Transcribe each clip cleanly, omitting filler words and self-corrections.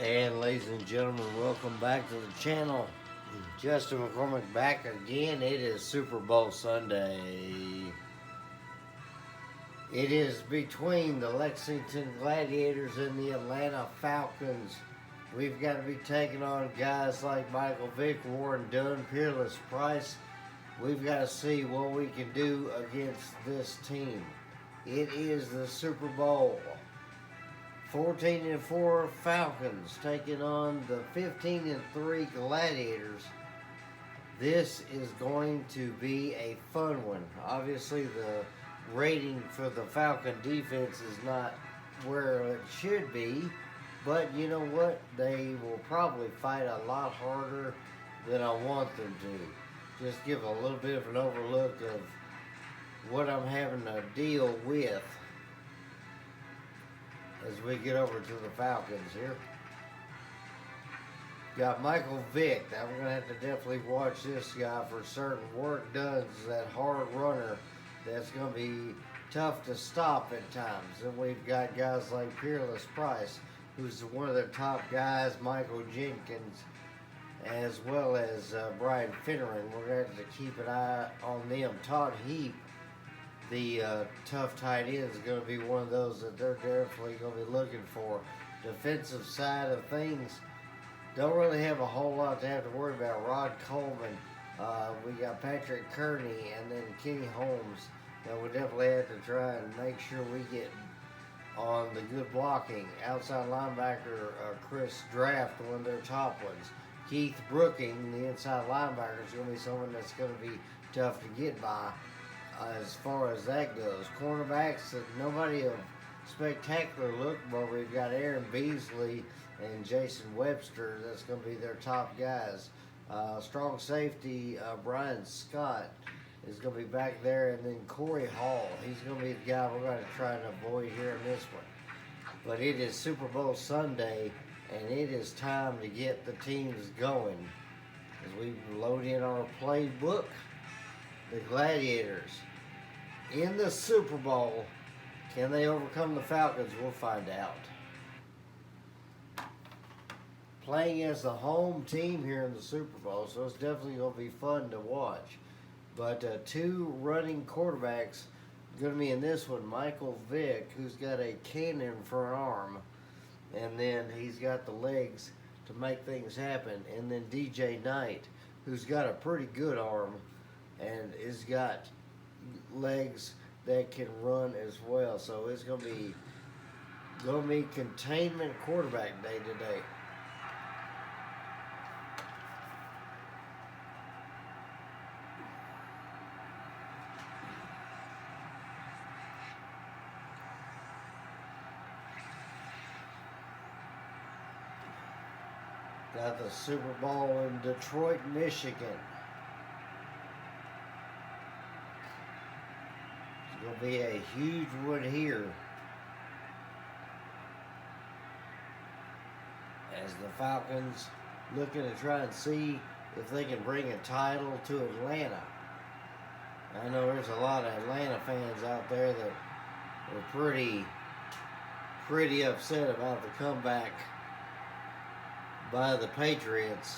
And ladies and gentlemen, welcome back to the channel. Justin McCormick back again. It is Super Bowl Sunday. It is between the Lexington Gladiators and the Atlanta Falcons. We've got to be taking on guys like Michael Vick, Warren Dunn, Peerless Price. We've got to see what we can do against this team. It is the Super Bowl. 14-4 Falcons taking on the 15-3 Gladiators. This is going to be a fun one. Obviously, the rating for the Falcon defense is not where it should be, but you know what? They will probably fight a lot harder than I want them to. Just give a little bit of an overlook of what I'm having to deal with as we get over to the Falcons here. Got Michael Vick. Now we're going to have to definitely watch this guy for certain. Work Dunn's that hard runner that's going to be tough to stop at times. And we've got guys like Peerless Price, who's one of their top guys, Michael Jenkins, as well as Brian Finneran. We're going to have to keep an eye on them. Todd Heap, the tough tight end, is going to be one of those that they're definitely going to be looking for. Defensive side of things, don't really have a whole lot to have to worry about. Rod Coleman, we got Patrick Kearney, and then Kenny Holmes. That we definitely have to try and make sure we get on the good blocking. Outside linebacker, Chris Draft, one of their top ones. Keith Brooking, the inside linebacker, is going to be someone that's going to be tough to get by. As far as that goes, cornerbacks that nobody of spectacular look, but we've got Aaron Beasley and Jason Webster. That's going to be their top guys. Strong safety, Brian Scott is going to be back there, and then Corey Hall. He's going to be the guy we're going to try to avoid here in this one. But it is Super Bowl Sunday, and it is time to get the teams going as we load in our playbook. The Gladiators in the Super Bowl. Can they overcome the Falcons? We'll find out. Playing as the home team here in the Super Bowl, so it's definitely going to be fun to watch. But two running quarterbacks going to be in this one. Michael Vick, who's got a cannon for an arm, and then he's got the legs to make things happen. And then DJ Knight, who's got a pretty good arm and has got legs that can run as well. So it's going to be containment quarterback day today. Got the Super Bowl in Detroit, Michigan. It's going to be a huge one here as the Falcons looking to try and see if they can bring a title to Atlanta. I know there's a lot of Atlanta fans out there that are pretty upset about the comeback by the Patriots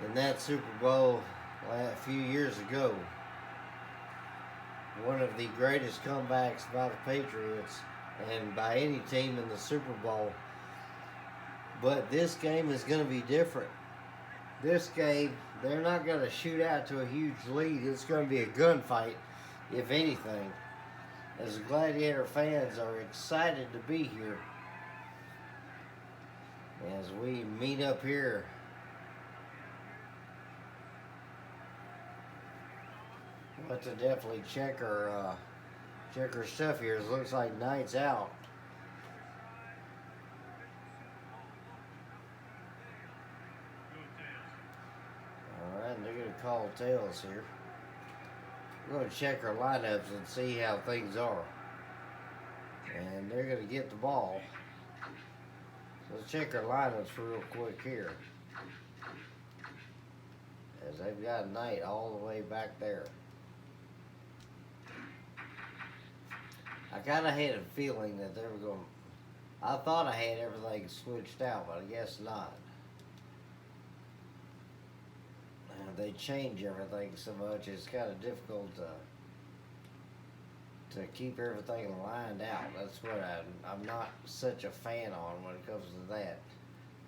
in that Super Bowl a few years ago. One of the greatest comebacks by the Patriots and by any team in the Super Bowl. But this game is going to be different. This game, they're not going to shoot out to a huge lead. It's going to be a gunfight, if anything. As the Gladiator fans are excited to be here as we meet up here. But to definitely check our stuff here. It looks like Knight's out. Alright, they're going to call tails here. We're going to check our lineups and see how things are. And they're going to get the ball. So let's check our lineups real quick here. As they've got Knight all the way back there. I kind of had a feeling that they were going I thought I had everything switched out, but I guess not. They change everything so much, it's kind of difficult to keep everything lined out. That's what I'm not such a fan on when it comes to that.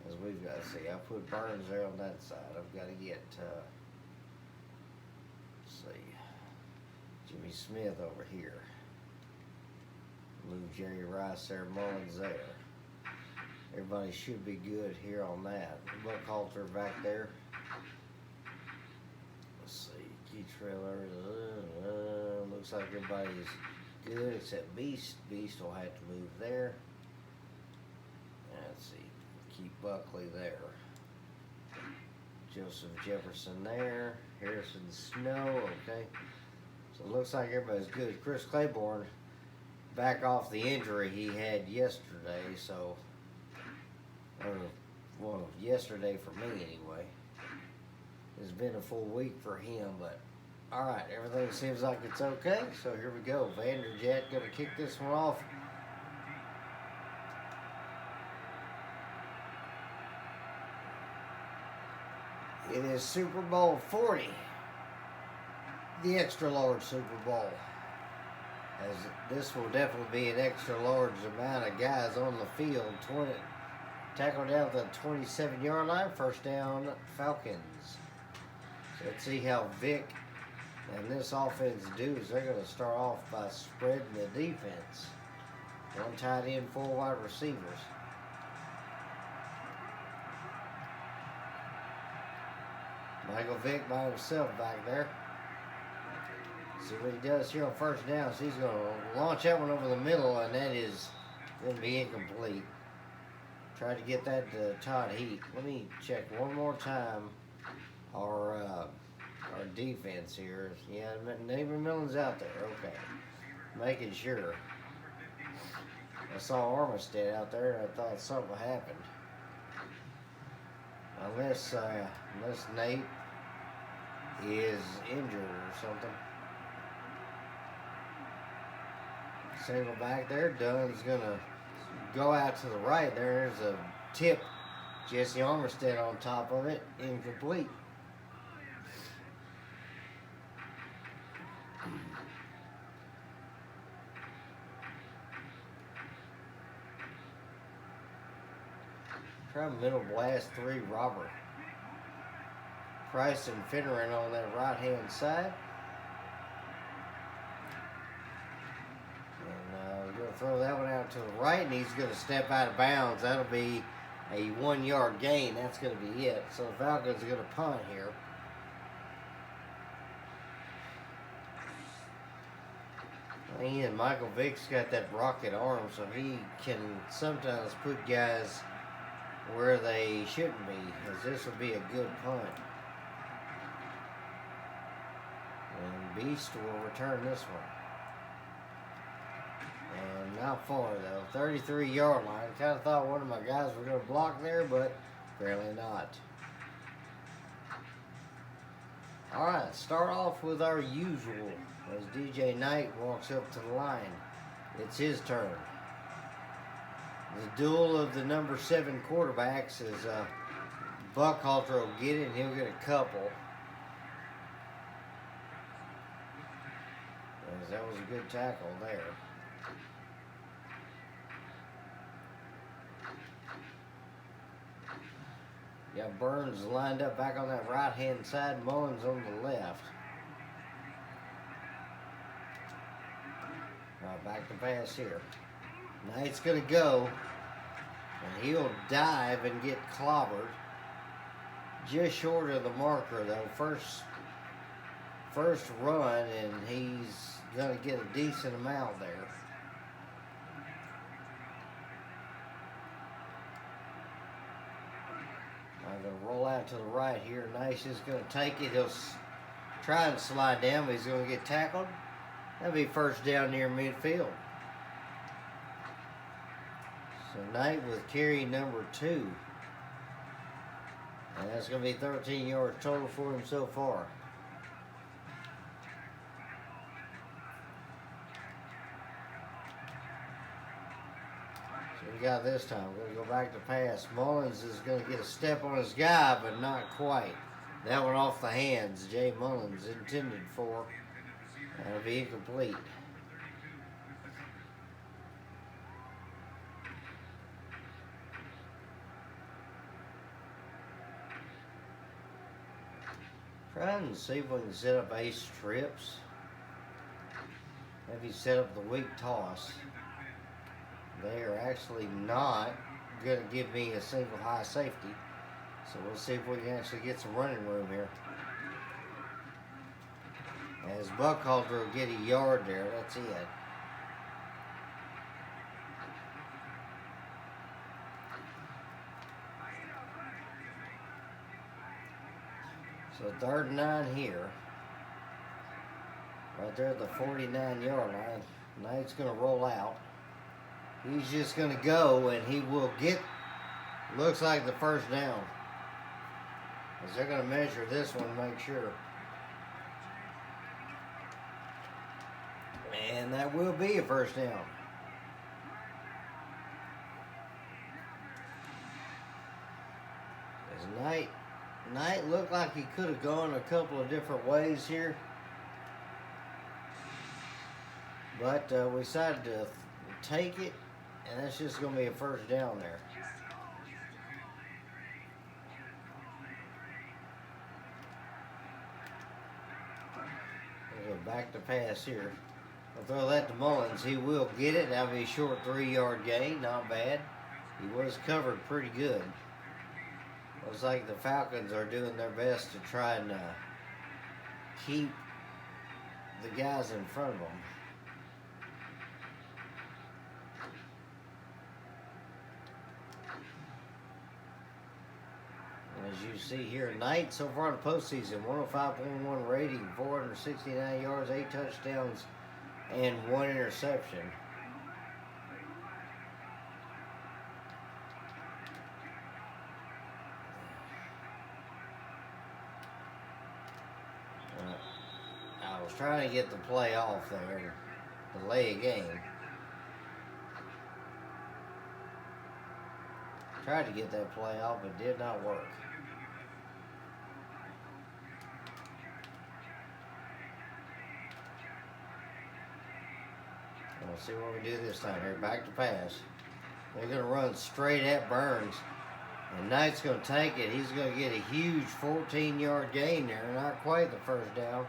As we've got to see, I put Burns there on that side. I've got to get, let's see, Jimmy Smith over here. Move Jerry Rice there, Mullins there. Everybody should be good here on that. Buckhalter back there. Let's see, Key Trailer. Looks like everybody's good except Beast. Beast will have to move there. Let's see, keep Buckley there. Joseph Jefferson there. Harrison Snow, okay. So it looks like everybody's good. Chris Claiborne back off the injury he had yesterday, so, well, yesterday for me anyway. It's been a full week for him, but alright, everything seems like it's okay, so here we go. Vanderjagt gonna kick this one off. It is Super Bowl 40, the extra large Super Bowl. As this will definitely be an extra large amount of guys on the field. 20 tackled down the 27-yard line, first down Falcons. So let's see how Vick and this offense do. Is they're going to start off by spreading the defense. One tight end, 4 wide receivers. Michael Vick by himself back there. See what he does here on first down. So he's going to launch that one over the middle, and that is going to be incomplete. Try to get that to Todd Heap. Let me check one more time our defense here. Yeah, Neighbor Millen's out there. Okay. Making sure. I saw Armistead out there, and I thought something happened. Unless Nate is injured or something. Single back there. Dunn's going to go out to the right. There's a tip. Jesse Armistead on top of it. Incomplete. Try middle blast 3 Robert. Price and Finneran on that right hand side. And we're going to throw that one out to the right, and he's going to step out of bounds. That'll be a 1-yard gain. That's going to be it. So the Falcons are going to punt here. And Michael Vick's got that rocket arm, so he can sometimes put guys where they shouldn't be, as this will be a good punt. And Beast will return this one. And not far though, 33-yard line. Kind of thought one of my guys were going to block there, but apparently not. Alright, start off with our usual. As DJ Knight walks up to the line, it's his turn. The duel of the number 7 quarterbacks is Buckhalter will get it, and he'll get a couple. As that was a good tackle there. Yeah, Burns lined up back on that right-hand side. Mullins on the left. Right, back to pass here. Knight's going to go, and he'll dive and get clobbered. Just short of the marker, though. First run, and he's going to get a decent amount there. I'm going to roll out to the right here. Nice is going to take it. He'll try and slide down, but he's going to get tackled. That'll be first down near midfield. So Knight with carry number 2. And that's going to be 13 yards total for him so far. So we got this time? We're going to go back to pass. Mullins is going to get a step on his guy, but not quite. That one off the hands. Jay Mullins intended for. That'll be incomplete. Trying to see if we can set up ace trips. Maybe set up the weak toss. They are actually not going to give me a single high safety. So we'll see if we can actually get some running room here. As Buckhalter will get a yard there, that's it. So 3rd and 9 here. Right there at the 49-yard line. Knight's going to roll out. He's just going to go, and he will get, looks like the first down. As they're going to measure this one to make sure. And that will be a first down. As Knight looked like he could have gone a couple of different ways here. But we decided to take it, and that's just going to be a first down there. We'll go back to pass here. I'll throw that to Mullins. He will get it. That'll be a short 3-yard gain. Not bad. He was covered pretty good. Looks like the Falcons are doing their best to try and keep the guys in front of them. As you see here, Knight so far in the postseason, 105.1 rating, 469 yards, 8 touchdowns, and 1 interception. I was trying to get the play off there, delay a game. Tried to get that play off, but did not work. We'll see what we do this time here. Back to pass. They're going to run straight at Burns. And Knight's going to take it. He's going to get a huge 14-yard gain there. Not quite the first down.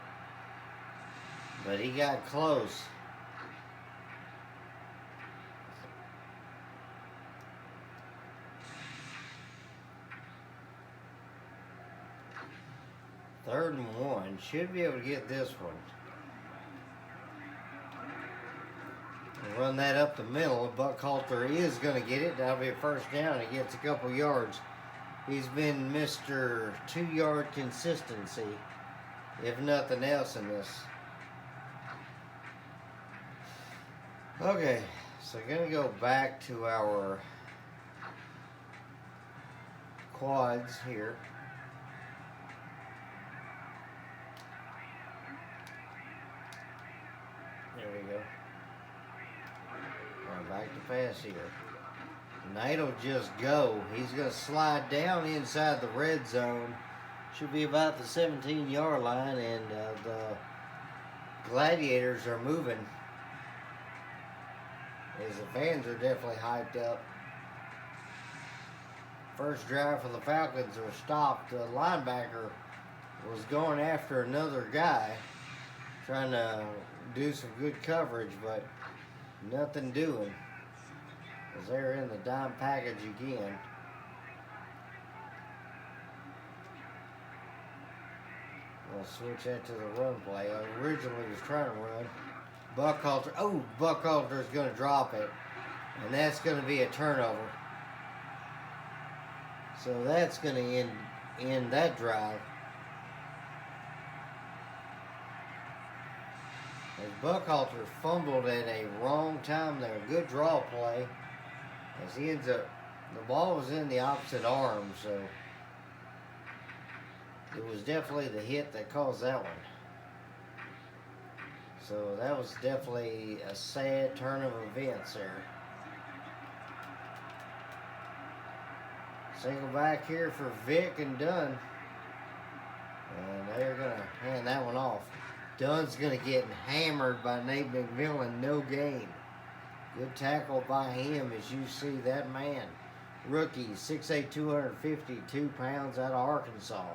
But he got close. Third and 1. Should be able to get this one. Run that up the middle. Buckhalter is going to get it. That'll be a first down. He gets a couple yards. He's been Mr. 2-yard consistency, if nothing else in this. Okay, so going to go back to our quads here. There we go. Back to pass here. Knight will just go. He's going to slide down inside the red zone. Should be about the 17-yard line, and the Gladiators are moving. As the fans are definitely hyped up. First drive for the Falcons were stopped. The linebacker was going after another guy, trying to do some good coverage, but nothing doing. As they're in the dime package again. We'll switch that to the run play. I originally was trying to run. Buckhalter. Oh, Buckhalter is going to drop it. And that's going to be a turnover. So that's going to end that drive. As Buckhalter fumbled at a wrong time there. Good draw play. As he ends up, the ball was in the opposite arm, so it was definitely the hit that caused that one. So that was definitely a sad turn of events there. Single back here for Vick and Dunn. And they're going to hand that one off. Dunn's going to get hammered by Nate McMillan. No gain. Good tackle by him as you see that man. Rookie, 6'8", 252 pounds out of Arkansas.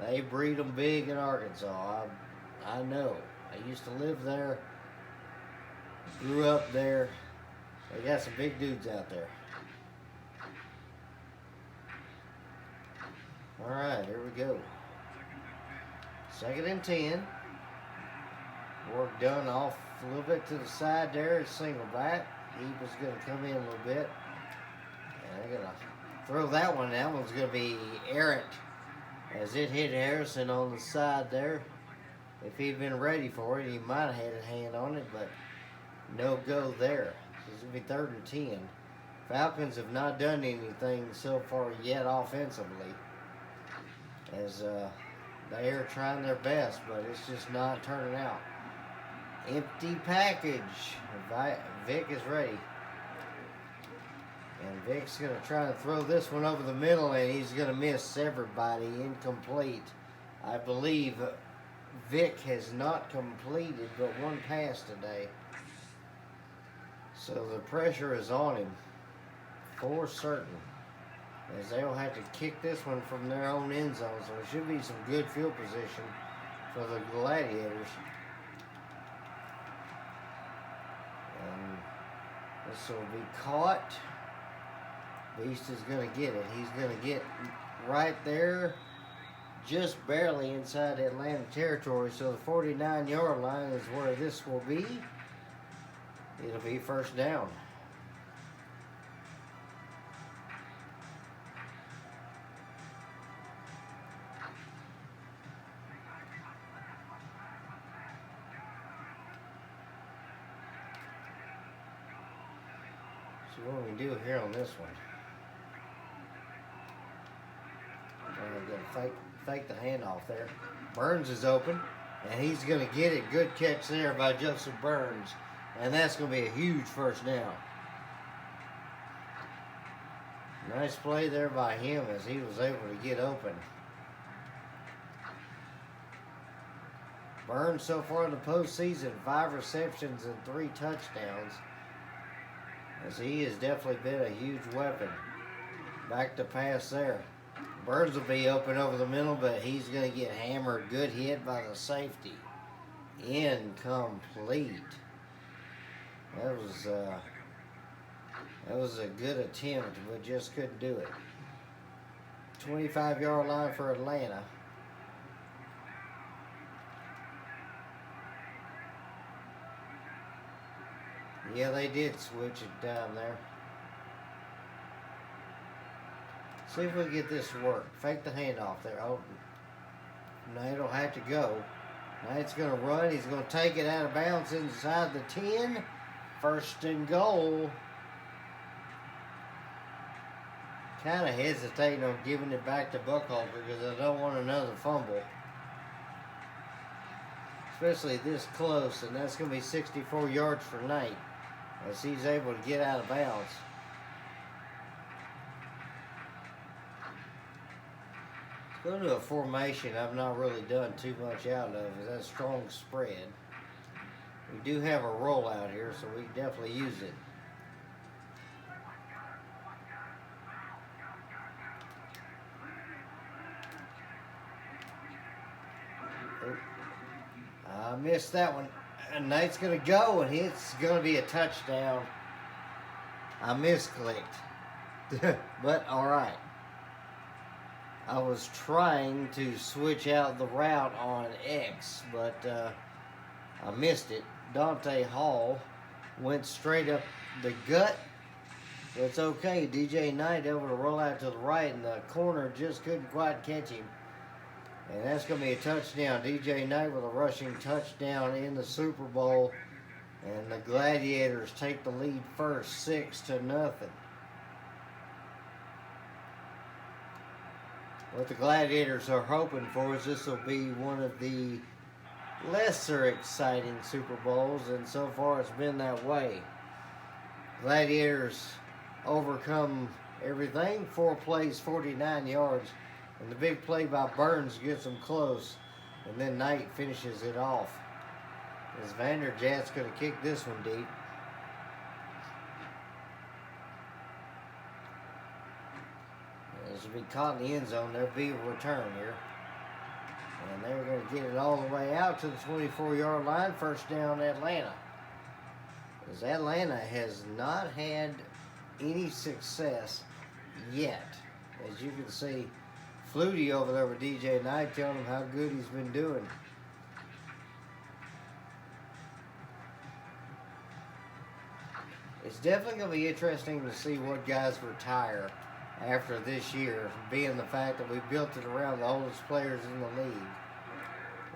They breed them big in Arkansas. I know. I used to live there. Grew up there. They got some big dudes out there. All right, here we go. 2nd and 10. Work done off a little bit to the side there. It's single back. Heap is going to come in a little bit. And they're going to throw that one. That one's going to be errant as it hit Harrison on the side there. If he'd been ready for it, he might have had a hand on it, but no go there. So it's going to be 3rd and 10. Falcons have not done anything so far yet offensively, as they are trying their best, but it's just not turning out. Empty package. Vick is ready. And Vick's going to try to throw this one over the middle, and he's going to miss everybody. Incomplete. I believe Vick has not completed but one pass today. So the pressure is on him for certain, as they'll have to kick this one from their own end zone. So it should be some good field position for the Gladiators. And this will be caught. Beast is going to get it. He's going to get right there, just barely inside Atlanta territory. So the 49-yard line is where this will be. It'll be 1st down. So what do we do here on this one? I'm going to fake the handoff there. Burns is open, and he's going to get it. Good catch there by Joseph Burns. And that's going to be a huge 1st down. Nice play there by him as he was able to get open. Burns so far in the postseason, 5 receptions and 3 touchdowns, as he has definitely been a huge weapon. Back to pass there. Burns will be open over the middle, but he's going to get hammered. Good hit by the safety. Incomplete. That was a good attempt, but just couldn't do it. 25-yard line for Atlanta. Yeah, they did switch it down there. See if we can get this to work. Fake the handoff there. Oh, Knight will have to go. Knight's going to run. He's going to take it out of bounds inside the 10. 1st and goal. Kind of hesitating on giving it back to Buckholder because I don't want another fumble. Especially this close, and that's going to be 64 yards for Knight as he's able to get out of bounds. Let's go to a formation I've not really done too much out of, is that strong spread. We do have a rollout here, so we can definitely use it. Oh, I missed that one. And Nate's going to go, and it's going to be a touchdown. I misclicked. But all right. I was trying to switch out the route on X, but I missed it. Dante Hall went straight up the gut. But it's okay. DJ Knight able to roll out to the right, and the corner just couldn't quite catch him. And that's going to be a touchdown. DJ Knight with a rushing touchdown in the Super Bowl. And the Gladiators take the lead first, 6-0. What the Gladiators are hoping for is this will be one of the lesser exciting Super Bowls, and so far it's been that way. Gladiators overcome everything. 4 plays, 49 yards. And the big play by Burns gets them close. And then Knight finishes it off. As Vanderjagt's going to kick this one deep. As will be caught in the end zone, there'll be a return here. And they're going to get it all the way out to the 24-yard line. First down, Atlanta. As Atlanta has not had any success yet. As you can see, Flutie over there with DJ Knight telling him how good he's been doing. It's definitely going to be interesting to see what guys retire after this year, being the fact that we built it around the oldest players in the league.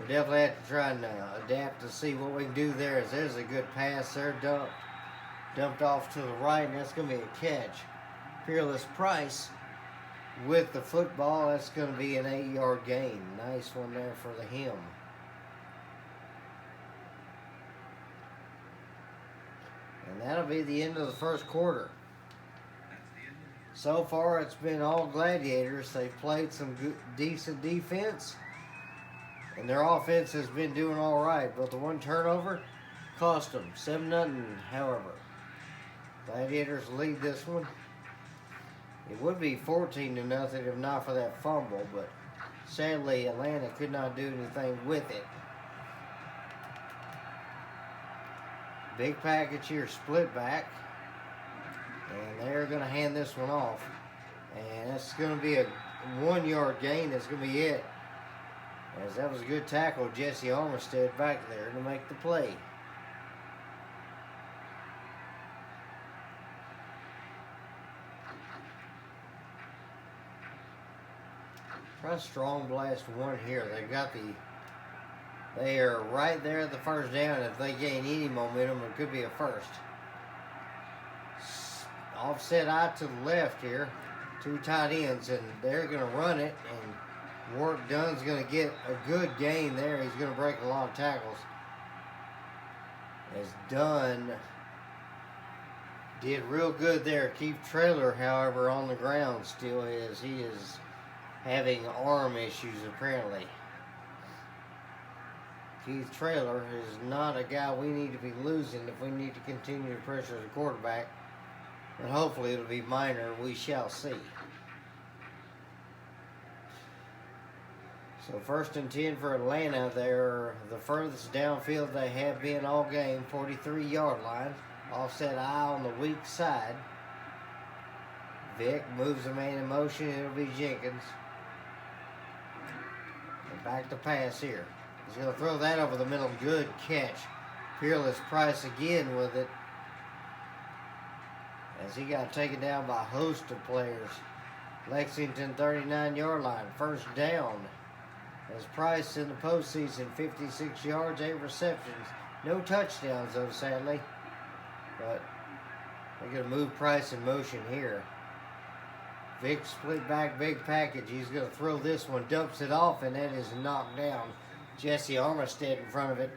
We definitely have to try and adapt to see what we can do there. As there's a good pass there, dumped off to the right, and that's going to be a catch. Peerless Price with the football. That's going to be an 8-yard gain. Nice one there for the him. And that'll be the end of the first quarter. So far, it's been all Gladiators. They've played some good, decent defense, and their offense has been doing all right. But the one turnover cost them 7-0. However, Gladiators lead this one. It would be 14-0 if not for that fumble, but sadly, Atlanta could not do anything with it. Big package here, split back. And they're going to hand this one off. And that's going to be a 1-yard gain. That's going to be it. As that was a good tackle, Jesse Armistead back there to make the play. Try strong blast one here. They are right there at the first down. If they gain any momentum, it could be a first. Offset out to the left here. 2 tight ends, and they're going to run it. And Warwick Dunn's going to get a good gain there. He's going to break a lot of tackles. As Dunn did real good there. Keith Traylor, however, on the ground still is. He is having arm issues apparently. Keith Traylor is not a guy we need to be losing if we need to continue to pressure the quarterback. And hopefully it'll be minor. We shall see. So 1st and 10 for Atlanta. They're the furthest downfield they have been all game. 43-yard line. Offset eye on the weak side. Vick moves the man in motion. It'll be Jenkins. And back to pass here. He's going to throw that over the middle. Good catch. Peerless Price again with it. As he got taken down by a host of players. Lexington 39-yard line. First down. As Price in the postseason, 56 yards, 8 receptions. No touchdowns though, sadly. But they're going to move Price in motion here. Vick split back, big package. He's going to throw this one, dumps it off, and that is knocked down. Jesse Armistead in front of it.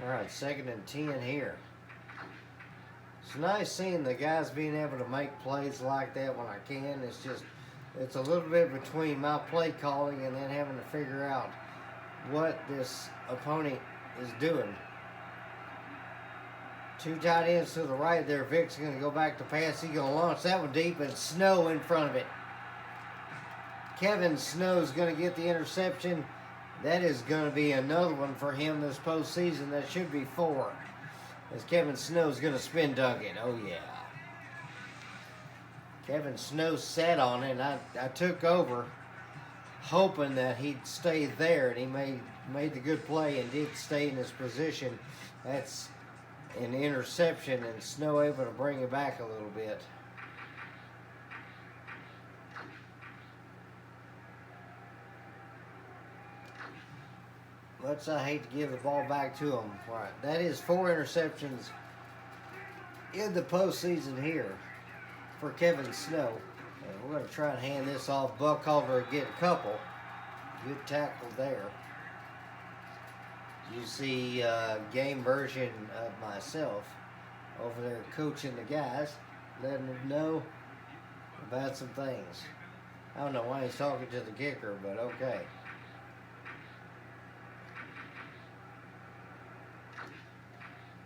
All right, 2nd and 10 here. It's nice seeing the guys being able to make plays like that when I can. It's a little bit between my play calling and then having to figure out what this opponent is doing. 2 tight ends to the right there. Vick's going to go back to pass. He's going to launch that one deep, and Snow in front of it. Kevin Snow's going to get the interception. That is going to be another one for him this postseason. That should be 4. As Kevin Snow's going to spin dunk it. Oh, yeah. Kevin Snow sat on it, and I took over hoping that he'd stay there, and he made the good play and did stay in his position. That's an interception, and Snow able to bring it back a little bit. Much I hate to give the ball back to him. All right, that is 4 interceptions in the postseason here for Kevin Snow. And we're going to try and hand this off. Buckholder get a couple. Good tackle there. You see game version of myself over there coaching the guys, letting them know about some things. I don't know why he's talking to the kicker, but okay.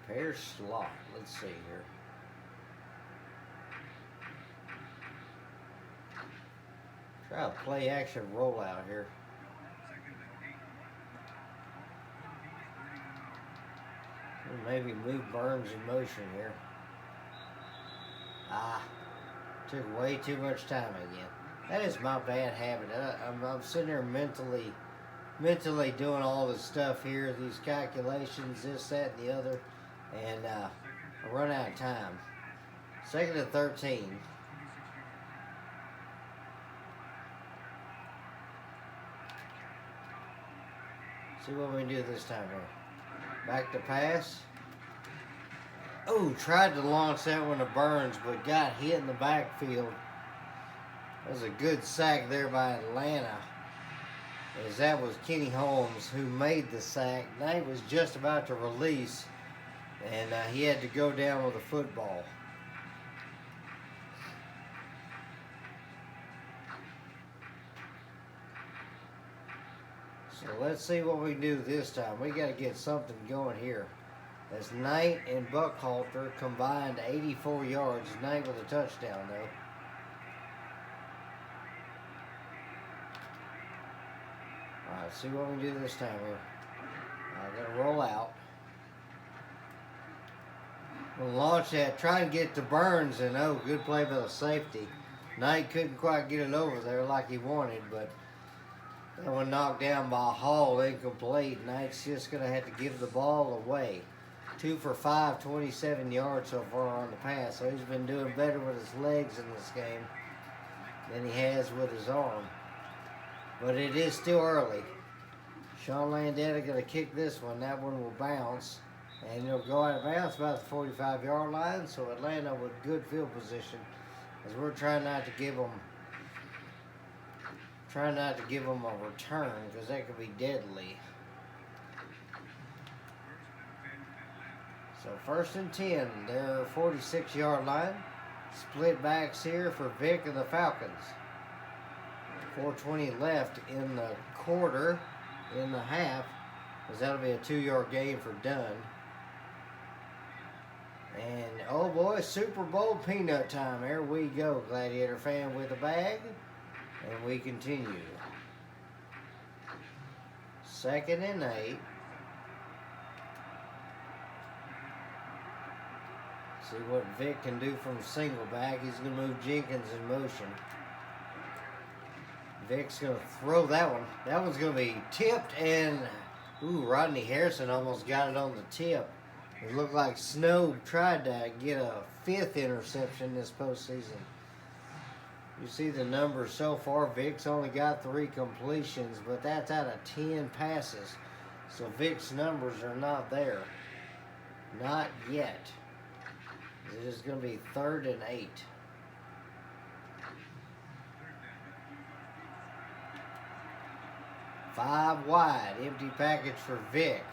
Pair slot. Let's see here. Try a play action rollout here. Maybe move Burns in motion here. Took way too much time again. That is my bad habit. I'm sitting there mentally doing all this stuff here, these calculations, this, that, and the other, and I run out of time. 2nd and 13. See what we can do this time here. Back to pass. Oh, tried to launch that one to Burns, but got hit in the backfield. That was a good sack there by Atlanta, as that was Kenny Holmes who made the sack. Now he was just about to release, and he had to go down with a football. So let's see what we do this time. We got to get something going here. That's Knight and Buckhalter combined 84 yards. Knight with a touchdown, though. All right, see what we do this time here. I'm going to roll out. We'll launch that. Try and get to Burns, and oh, good play by the safety. Knight couldn't quite get it over there like he wanted, but that one knocked down by Hall, incomplete. Knight's just going to have to give the ball away. 2 for 5, 27 yards so far on the pass. So he's been doing better with his legs in this game than he has with his arm. But it is still early. Sean Landetta going to kick this one. That one will bounce. And it'll go out of bounds about the 45-yard line. So Atlanta with good field position, as we're trying not to give them a return, because that could be deadly. So 1st and 10, their 46-yard line. Split backs here for Vick and the Falcons. 4:20 left in the quarter, in the half, because that'll be a 2-yard gain for Dunn. And oh boy, Super Bowl peanut time. There we go, Gladiator fan with a bag. And we continue. 2nd and 8. See what Vick can do from single back. He's going to move Jenkins in motion. Vick's going to throw that one. That one's going to be tipped, and ooh, Rodney Harrison almost got it on the tip. It looked like Snow tried to get a 5th interception this postseason. You see the numbers so far. Vick's only got 3 completions, but that's out of 10 passes. So Vick's numbers are not there. Not yet. It is going to be 3rd and 8. Five wide. Empty package for Vick.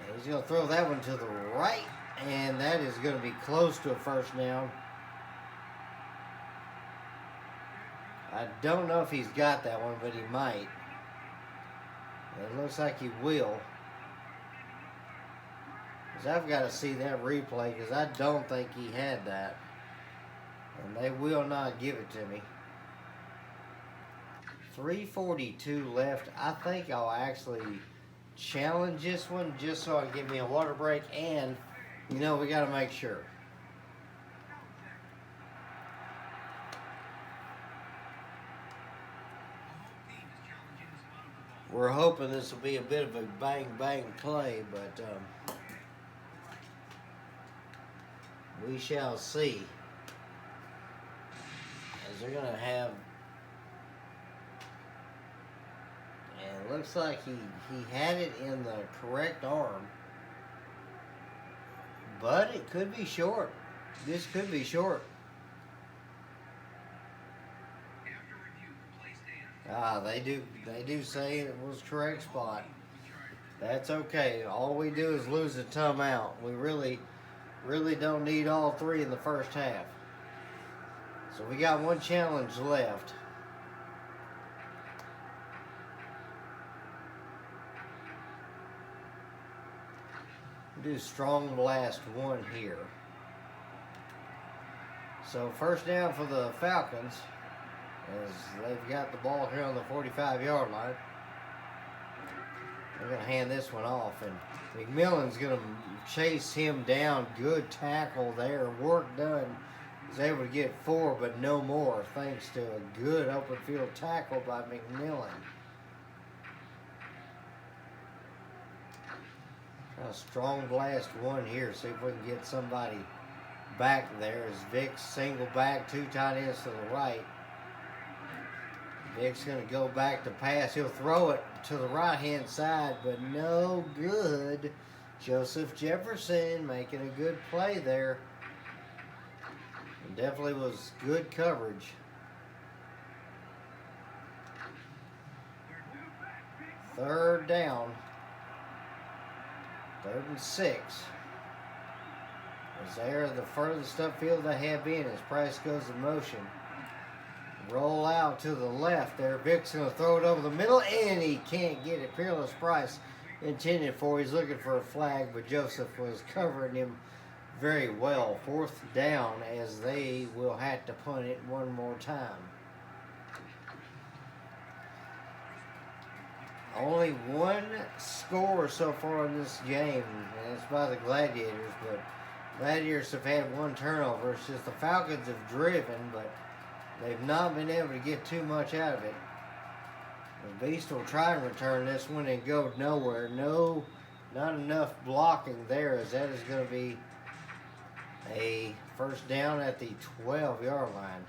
And he's going to throw that one to the right. And that is going to be close to a first down. I don't know if he's got that one, but he might. It looks like he will. Because I've got to see that replay, because I don't think he had that. And they will not give it to me. 3:42 left. I think I'll actually challenge this one just so I can give me a water break, and you know, we got to make sure. We're hoping this will be a bit of a bang-bang play, but we shall see. As they're going to have... And it looks like he had it in the correct arm. But it could be short. This could be short. They do say it was correct spot. That's okay. All we do is lose a timeout. We really don't need all three in the first half. So we got one challenge left. Do strong blast one here. So first down for the Falcons, as they've got the ball here on the 45-yard line. They're going to hand this one off, and McMillan's going to chase him down. Good tackle there. Work done. He's able to get 4, but no more, thanks to a good open field tackle by McMillan. A strong blast one here. See if we can get somebody back there. As Vick single back, 2 tight ends to the right. Vick's going to go back to pass. He'll throw it to the right-hand side, but no good. Joseph Jefferson making a good play there. It definitely was good coverage. Third down. 3rd and 6. As they're the furthest upfield they have been as Price goes in motion. Roll out to the left there. Vick's going to throw it over the middle, and he can't get it. Peerless Price intended for. He's looking for a flag, but Joseph was covering him very well. 4th down as they will have to punt it one more time. Only one score so far in this game, and it's by the Gladiators, but Gladiators have had 1 turnover. It's just the Falcons have driven, but they've not been able to get too much out of it. The Beast will try and return this one and go nowhere. No, not enough blocking there, as that is going to be a first down at the 12-yard line.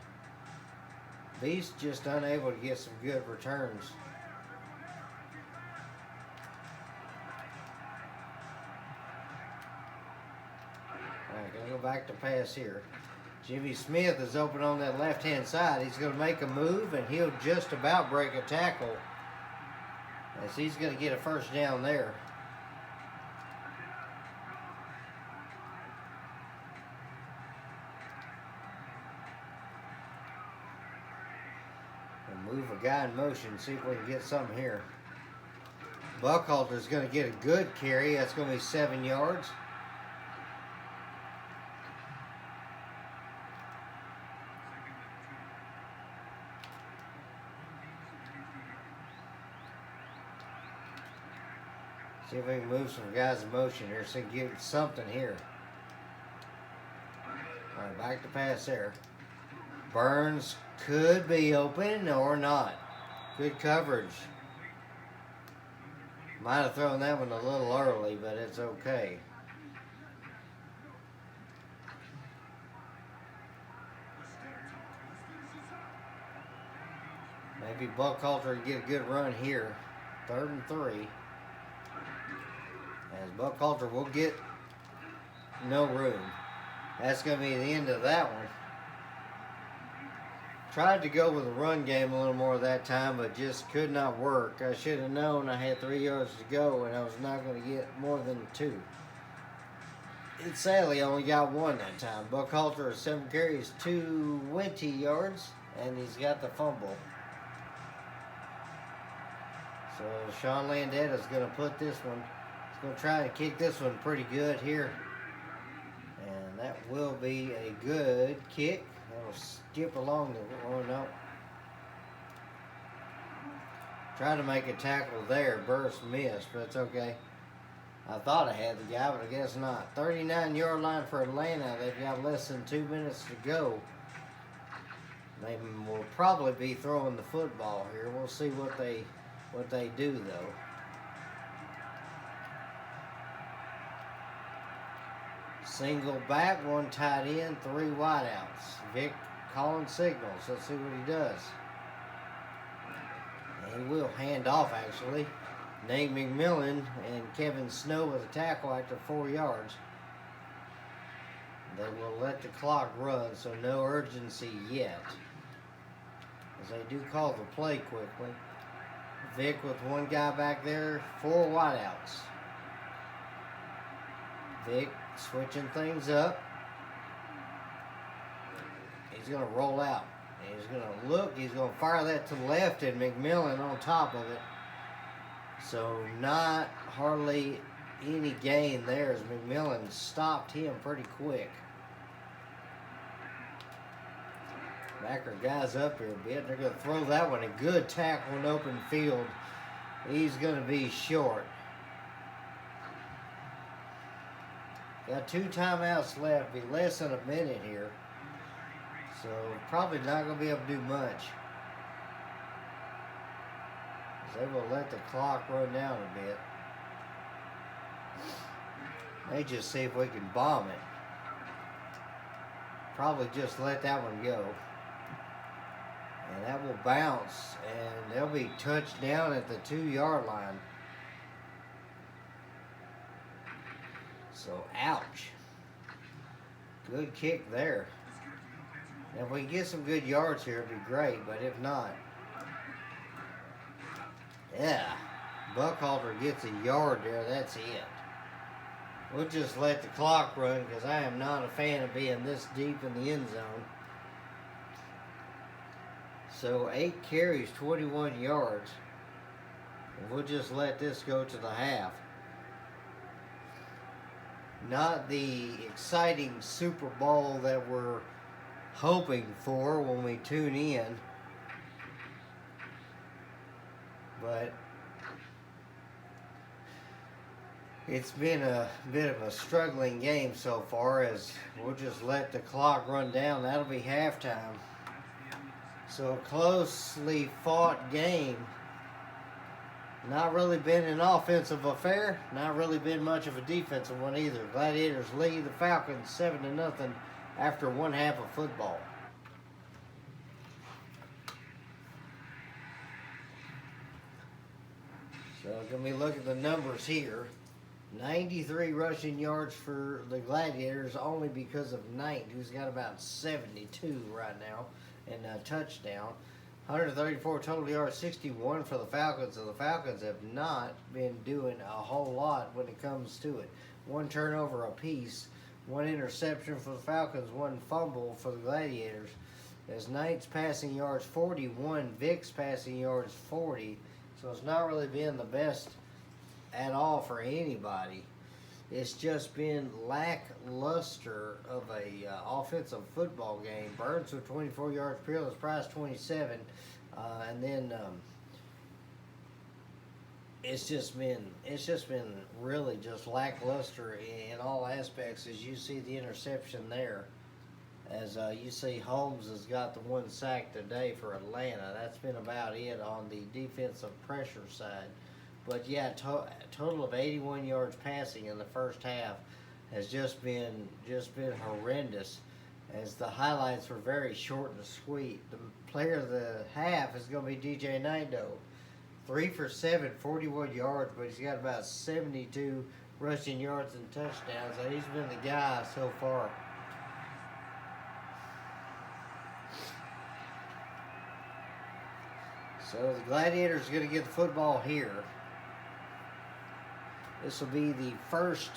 Beast just unable to get some good returns. Gonna go back to pass here. Jimmy Smith is open on that left-hand side. He's going to make a move, and he'll just about break a tackle, as he's going to get a first down there. We'll move a guy in motion, see if we can get something here. Buckhalter's going to get a good carry. That's going to be 7 yards. See if we can move some guys in motion here so we can get something here. All right, back to pass there. Burns could be open or not. Good coverage. Might have thrown that one a little early, but it's okay. Maybe Buckhalter can get a good run here. 3rd and 3. As Buckhalter will get no room. That's going to be the end of that one. Tried to go with a run game a little more that time, but just could not work. I should have known I had 3 yards to go, and I was not going to get more than 2. It sadly only got 1 that time. Buckhalter has 7 carries, 20 yards, and he's got the fumble. So Sean Landetta is going to put this one. He's going to try to kick this one pretty good here. And that will be a good kick. It'll skip along the, oh no. Try to make a tackle there. Burst missed, but it's okay. I thought I had the guy, but I guess not. 39-yard line for Atlanta. They've got less than 2 minutes to go. They will probably be throwing the football here. We'll see what they do though. Single back, 1 tight end, 3 wideouts. Vick calling signals. Let's see what he does. And he will hand off actually. Nate McMillan and Kevin Snow with a tackle after 4 yards. They will let the clock run, so no urgency yet, as they do call the play quickly. Vick with one guy back there, 4 wideouts. Vick switching things up. He's going to roll out. He's going to look. He's going to fire that to the left, and McMillan on top of it. So not hardly any gain there as McMillan stopped him pretty quick. Backer guys up here a bit. They're going to throw that one. A good tackle in open field. He's going to be short. Got 2 timeouts left. Be less than a minute here. So probably not going to be able to do much. They will let the clock run down a bit. May just see if we can bomb it. Probably just let that one go. And that will bounce, and they'll be touched down at the 2-yard line. So, ouch. Good kick there. And if we can get some good yards here, it'd be great, but if not, yeah, Buckhalter gets a yard there, that's it. We'll just let the clock run because I am not a fan of being this deep in the end zone. So 8 carries, 21 yards. And we'll just let this go to the half. Not the exciting Super Bowl that we're hoping for when we tune in. But it's been a bit of a struggling game so far as we'll just let the clock run down. That'll be halftime. So a closely fought game. Not really been an offensive affair. Not really been much of a defensive one either. Gladiators lead the Falcons 7-0 after 1 half of football. So going to be looking at the numbers here. 93 rushing yards for the Gladiators only because of Knight, who's got about 72 right now, and a touchdown. 134 total yards, 61 for the Falcons. So the Falcons have not been doing a whole lot when it comes to it. 1 turnover apiece, 1 interception for the Falcons, 1 fumble for the Gladiators. As Knight's passing yards 41, Vick's passing yards 40. So it's not really been the best at all for anybody. It's just been lackluster of a offensive football game. Burns with 24 yards, Peerless Price 27, and then it's just been really just lackluster in all aspects. As you see the interception there, as you see Holmes has got the 1 sack today for Atlanta. That's been about it on the defensive pressure side. But yeah, total of 81 yards passing in the first half has just been horrendous. As the highlights were very short and sweet. The player of the half is going to be DJ Knight, though. 3 for 7, 41 yards, but he's got about 72 rushing yards and touchdowns. So he's been the guy so far. So the Gladiators are going to get the football here. This will be the first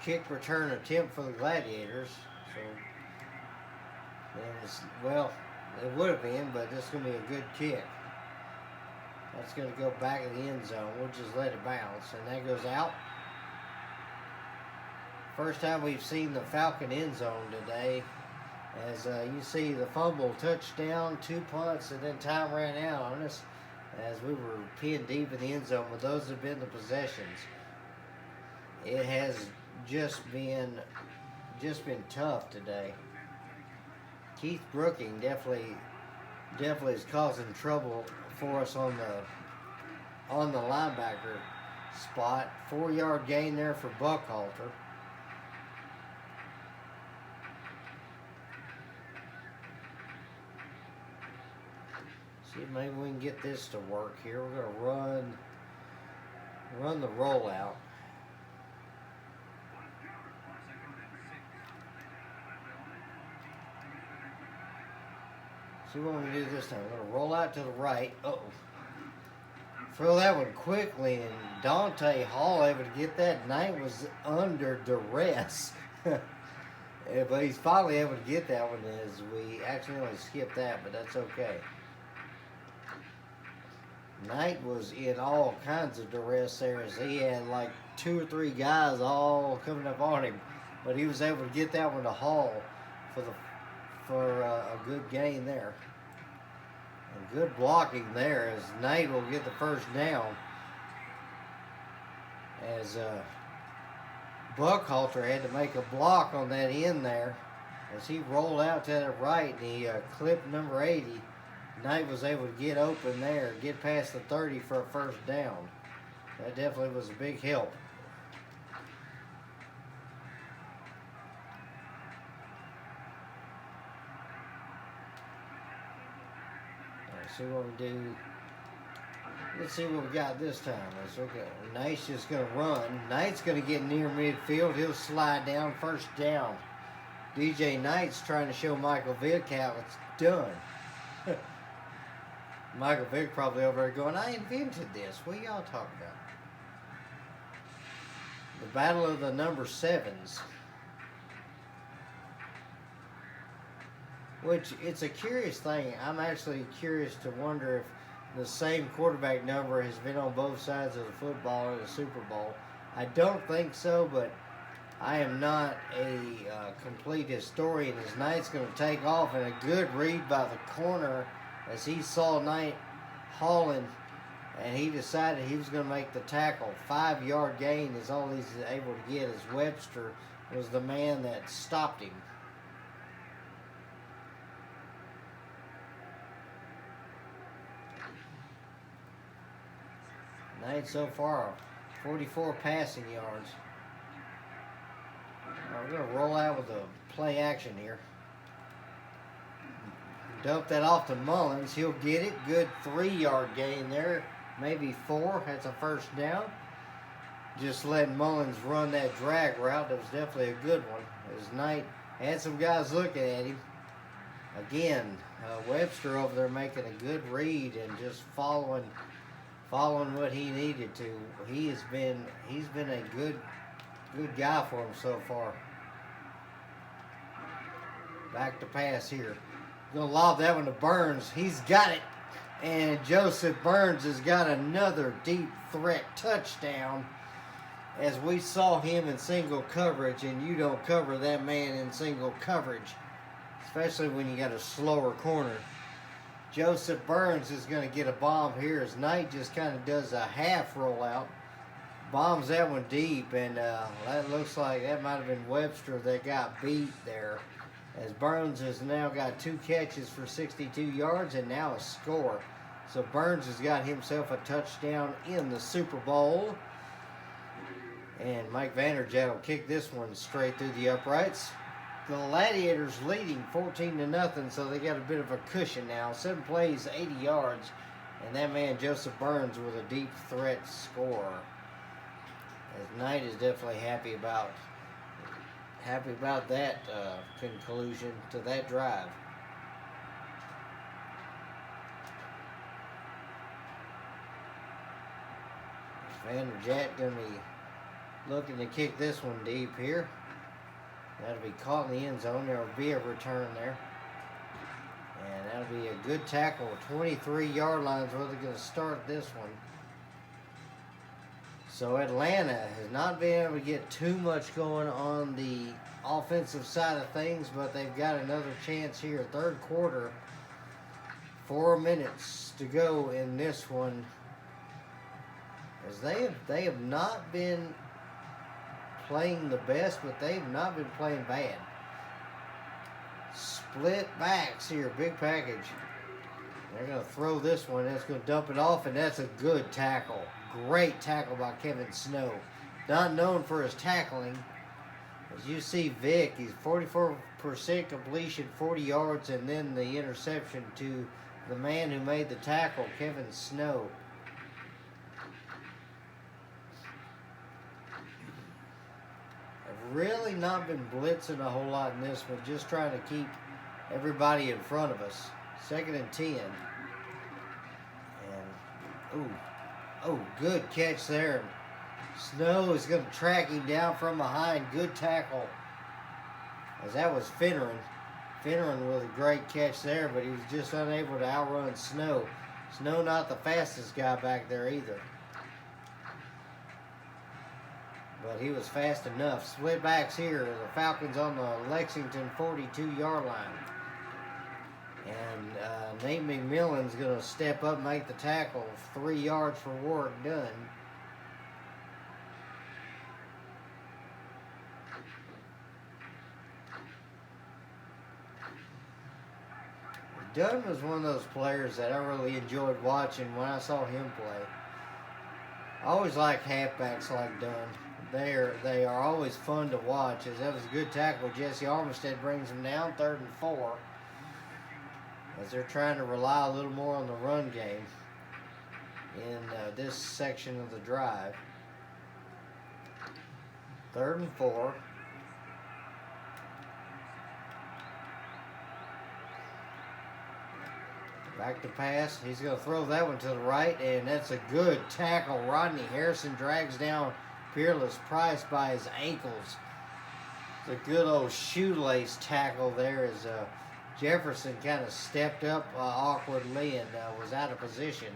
kick return attempt for the Gladiators. So, well, it would have been, but this is going to be a good kick. That's going to go back in the end zone. We'll just let it bounce, and that goes out. First time we've seen the Falcon end zone today. As you see the fumble, touchdown, 2 punts, and then time ran out on us as we were pinned deep in the end zone. But those have been the possessions. It has just been tough today. Keith Brooking definitely is causing trouble for us on the linebacker spot. 4-yard gain there for Buckhalter. See if maybe we can get this to work here. We're going to run the rollout. See what we do this time. We're going to roll out to the right. Uh-oh. throw that one quickly, and Dante Hall able to get that. Knight was under duress. But he's finally able to get that one as we accidentally skipped that, but that's okay. Knight was in all kinds of duress there as he had like 2 or 3 guys all coming up on him. But he was able to get that one to Hall for a good gain there. And good blocking there as Knight will get the first down. As Buckhalter had to make a block on that end there as he rolled out to the right and he clipped number 80. Knight was able to get open there, get past the 30 for a first down. That definitely was a big help. Let's see what we do. Let's see what we got this time. Let's look at Knight's just going to run. Knight's going to get near midfield. He'll slide down, first down. DJ Knight's trying to show Michael Vick how it's done. Michael Vick probably over there going, I invented this. What y'all talking about? The battle of the number 7's. Which, it's a curious thing. I'm actually curious to wonder if the same quarterback number has been on both sides of the football in the Super Bowl. I don't think so, but I am not a complete historian. As Knight's going to take off, and a good read by the corner as he saw Knight hauling, and he decided he was going to make the tackle. 5-yard gain is all he's able to get, as Webster was the man that stopped him. Knight so far, 44 passing yards. We're going to roll out with a play action here. Dump that off to Mullins. He'll get it. Good 3-yard gain there. Maybe 4. That's a first down. Just letting Mullins run that drag route. That was definitely a good one. As Knight had some guys looking at him. Again, Webster over there making a good read and just following what he needed to. He's been a good guy for him so far. Back to pass here. Gonna lob that one to Burns. He's got it. And Joseph Burns has got another deep threat touchdown. As we saw him in single coverage, and you don't cover that man in single coverage, especially when you got a slower corner. Joseph Burns is going to get a bomb here as Knight just kind of does a half rollout. Bombs that one deep, and that looks like that might have been Webster that got beat there. As Burns has now got 2 catches for 62 yards and now a score. So Burns has got himself a touchdown in the Super Bowl. And Mike Vanderjagt will kick this one straight through the uprights. The Gladiators leading 14-0, so they got a bit of a cushion now. 7 plays, 80 yards, and that man Joseph Burns with a deep threat score. As Knight is definitely happy about that conclusion to that drive. Vanderjagt gonna be looking to kick this one deep here. That'll be caught in the end zone. There will be a return there. And that'll be a good tackle. 23-yard lines where they're going to start this one. So Atlanta has not been able to get too much going on the offensive side of things, but they've got another chance here. Third quarter. 4 minutes to go in this one. As they have not been playing the best, but they've not been playing bad. Split backs here, big package. They're going to throw this one. That's going to dump it off, and that's a good tackle. Great tackle by Kevin Snow. Not known for his tackling. As you see Vick, he's 44% completion, 40 yards, and then the interception to the man who made the tackle, Kevin Snow. Really not been blitzing a whole lot in this one, just trying to keep everybody in front of us. 2nd and 10. And, ooh, Oh, good catch there. Snow is going to track him down from behind. Good tackle. As that was Finneran. Finneran with a great catch there, but he was just unable to outrun Snow. Snow not the fastest guy back there either. But he was fast enough. Split backs here. The Falcons on the Lexington 42-yard line. And Nate McMillan's going to step up and make the tackle. 3 yards for work done. Dunn was one of those players that I really enjoyed watching when I saw him play. I always like halfbacks like Dunn. They are always fun to watch. As that was a good tackle. Jesse Armistead brings him down, 3rd and 4. As they're trying to rely a little more on the run game in this section of the drive. 3rd and 4. Back to pass. He's going to throw that one to the right, and that's a good tackle. Rodney Harrison drags down Peerless Price by his ankles. It's a good old shoelace tackle there as Jefferson kind of stepped up awkwardly and was out of position.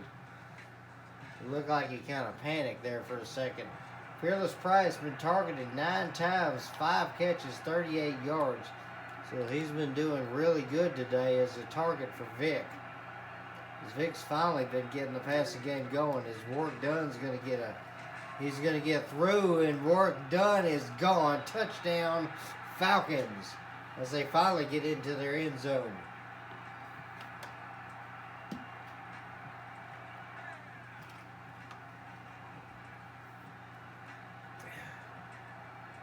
It looked like he kind of panicked there for a second. Peerless Price been targeted 9 times, 5 catches, 38 yards. So he's been doing really good today as a target for Vick. As Vick's finally been getting the passing game going. His work done's going to get he's going to get through, and work done is gone. Touchdown, Falcons, as they finally get into their end zone.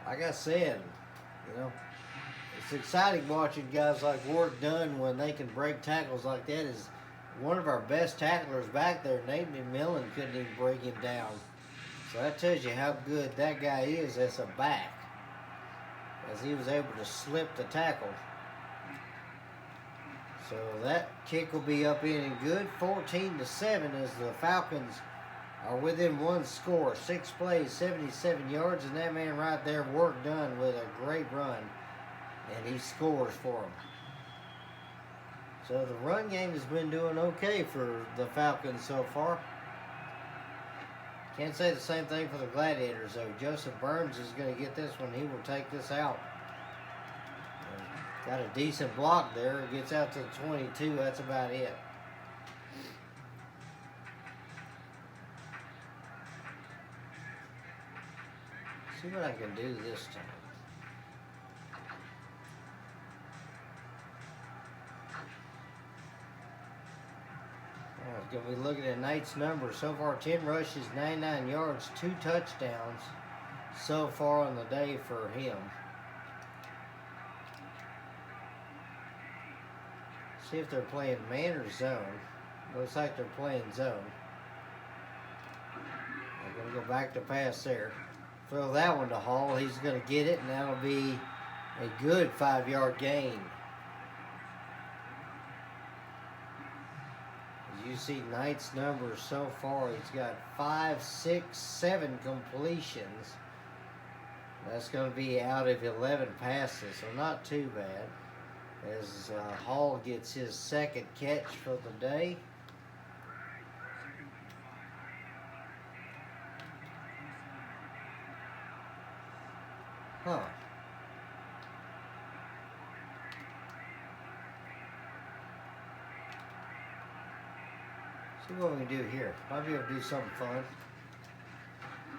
Like I said, it's exciting watching guys like Work Done when they can break tackles like that. Is one of our best tacklers back there, Nate McMillan, couldn't even break him down. So that tells you how good that guy is as a back, as he was able to slip the tackle. So that kick will be up in and good. 14-7 as the Falcons are within 1 score. 6 plays, 77 yards, and that man right there, Work Done, with a great run, and he scores for them. So the run game has been doing okay for the Falcons so far. Can't say the same thing for the Gladiators, though. Joseph Burns is going to get this one. He will take this out. Got a decent block there. It gets out to the 22. That's about it. See what I can do this time. Going to be looking at Nate's numbers. So far, 10 rushes, 99 yards, 2 touchdowns so far on the day for him. See if they're playing man or zone. Looks like they're playing zone. They're going to go back to pass there. Throw that one to Hall. He's going to get it, and that'll be a good 5-yard gain. You see Knight's numbers so far. He's got 5, 6, 7 completions. That's going to be out of 11 passes, so not too bad. As Hall gets his 2nd catch for the day. Huh. See what we can do here. Might be able to do something fun.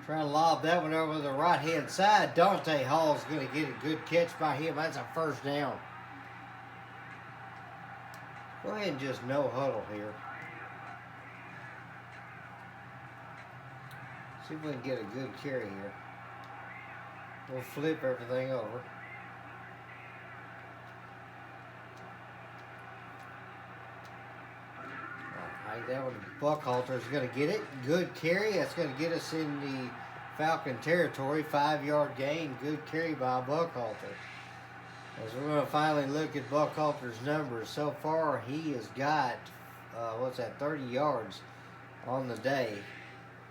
Trying to lob that one over the right-hand side. Dante Hall's going to get a good catch by him. That's a 1st down. Go ahead and just no huddle here. See if we can get a good carry here. We'll flip everything over. That one, Buckhalter is going to get it. Good carry. That's going to get us in the Falcon territory. 5-yard gain. Good carry by Buckhalter. As we're going to finally look at Buckhalter's numbers. So far, he has got, 30 yards on the day.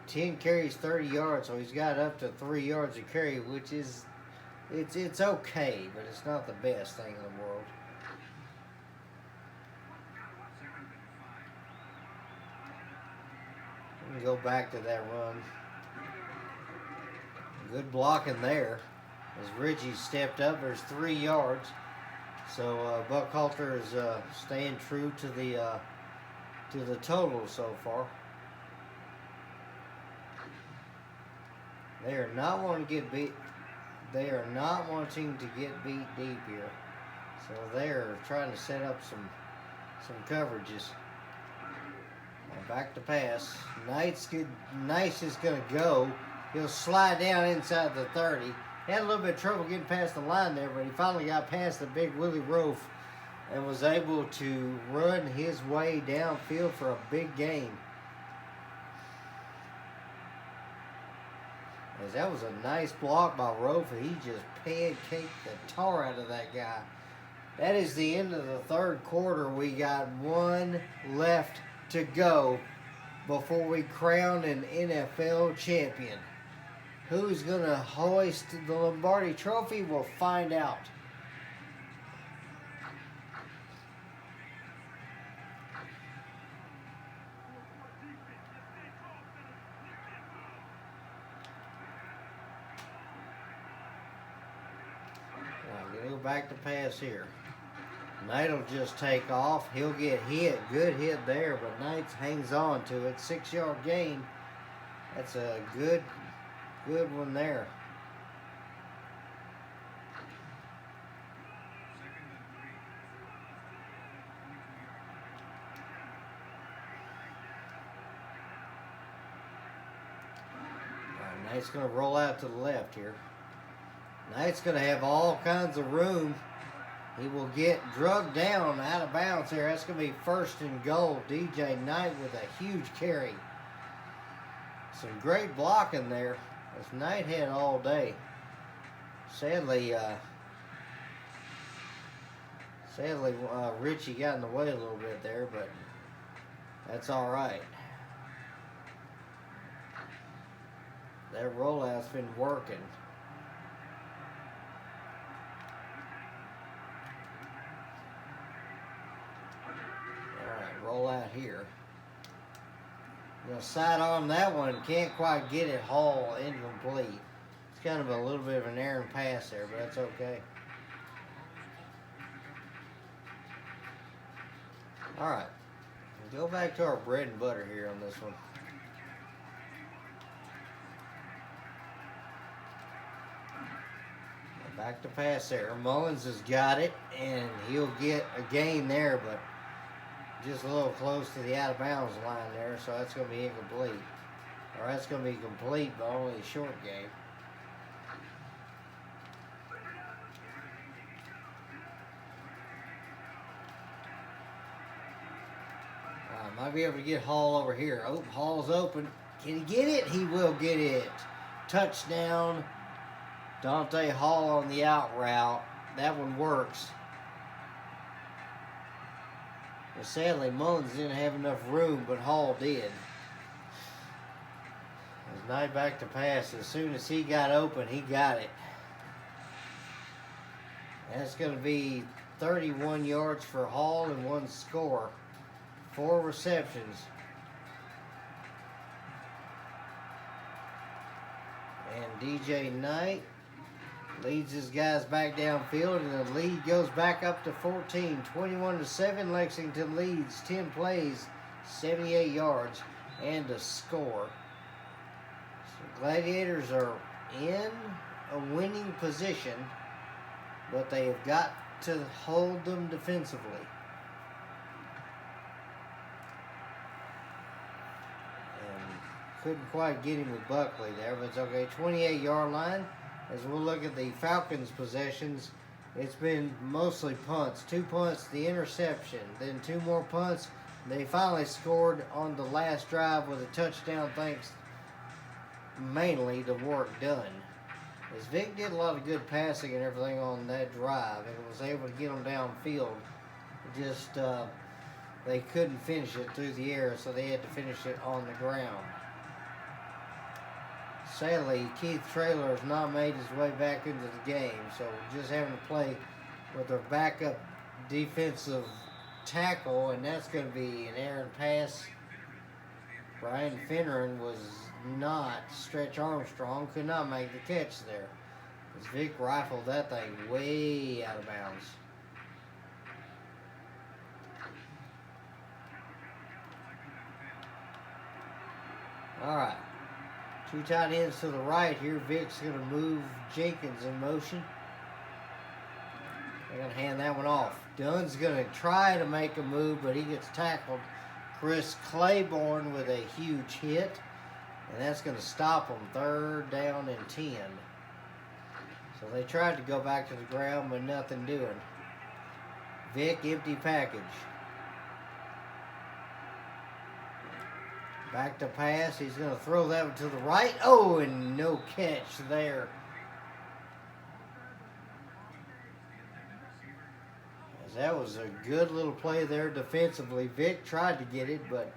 10 carries, 30 yards, so he's got up to 3 yards a carry, which is, it's okay, but it's not the best thing in the world. We can go back to that run. Good blocking there as Richie stepped up. There's 3 yards. So Buckhalter is staying true to the total so far. They are not wanting to get beat. They are not wanting to get beat deep here. So they are trying to set up some coverages. Now back to pass. Nice is going to go. He'll slide down inside the 30. He had a little bit of trouble getting past the line there, but he finally got past the big Willie Rofe and was able to run his way downfield for a big gain. As that was a nice block by Rofe. He just pancaked the tar out of that guy. That is the end of the third quarter. We got 1 left to go before we crown an NFL champion. Who's going to hoist the Lombardi Trophy? We'll find out. I'm going to go back to pass here. Knight will just take off. He'll get hit. Good hit there, but Knight hangs on to it. 6-yard gain. That's a good one there. Knight's going to roll out to the left here. Knight's going to have all kinds of room. He will get drugged down out of bounds here. That's going to be 1st and goal. DJ Knight with a huge carry. Some great blocking there. As Knight had all day. Sadly, Richie got in the way a little bit there, but that's all right. That rollout's been working. All right, roll out here. Gonna sidearm that one. Can't quite get it. Hall incomplete. It's kind of a little bit of an errant pass there, but that's okay. All right. Go back to our bread and butter here on this one. Back to pass there. Mullins has got it, and he'll get a gain there, but just a little close to the out-of-bounds line there, so that's going to be incomplete. Or that's going to be complete, but only a short game. Might be able to get Hall over here. Oh, Hall's open. Can he get it? He will get it. Touchdown. Dante Hall on the out route. That one works. But sadly, Mullins didn't have enough room, but Hall did. As Knight back to pass. As soon as he got open, he got it. That's going to be 31 yards for Hall and 1 score. 4 receptions. And DJ Knight leads his guys back downfield, and the lead goes back up to 14. 21-7, Lexington leads 10 plays, 78 yards, and a score. So Gladiators are in a winning position, but they have got to hold them defensively. Couldn't quite get him with Buckley there, but it's okay. 28-yard line. As we'll look at the Falcons' possessions, it's been mostly punts. 2 punts, the interception, then 2 more punts. They finally scored on the last drive with a touchdown, thanks mainly to work done. As Vick did a lot of good passing and everything on that drive and was able to get them downfield. Just they couldn't finish it through the air, so they had to finish it on the ground. sadly, Keith Traylor has not made his way back into the game, so we're just having to play with our backup defensive tackle, and that's going to be an errant pass. Brian Finneran was not. Stretch Armstrong could not make the catch there, as Vick rifled that thing way out of bounds. All right. 2 tight ends to the right here. Vick's going to move Jenkins in motion. They're going to hand that one off. Dunn's going to try to make a move, but he gets tackled. Chris Claiborne with a huge hit, and that's going to stop them. 3rd down and 10. So they tried to go back to the ground, but nothing doing. Vick, empty package. Back to pass. He's going to throw that one to the right. Oh, and no catch there. As that was a good little play there defensively. Vick tried to get it, but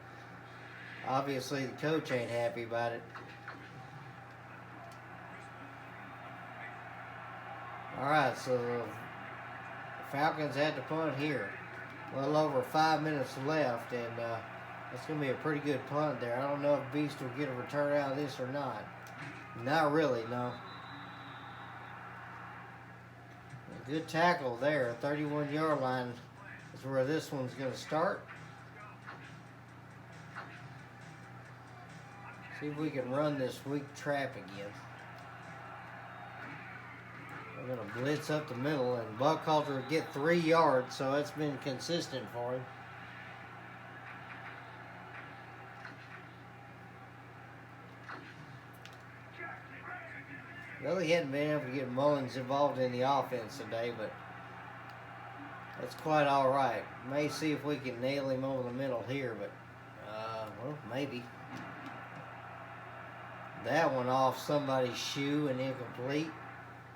obviously the coach ain't happy about it. All right, so the Falcons had to punt here. A little over 5 minutes left, and it's going to be a pretty good punt there. I don't know if Beast will get a return out of this or not. Not really, no. A good tackle there. 31-yard line is where this one's going to start. See if we can run this weak trap again. We're going to blitz up the middle, and Buckhalter will get 3 yards, so it's been consistent for him. Really hadn't been able to get Mullins involved in the offense today, but that's quite all right. May see if we can nail him over the middle here, but, well, maybe. That one off somebody's shoe and incomplete.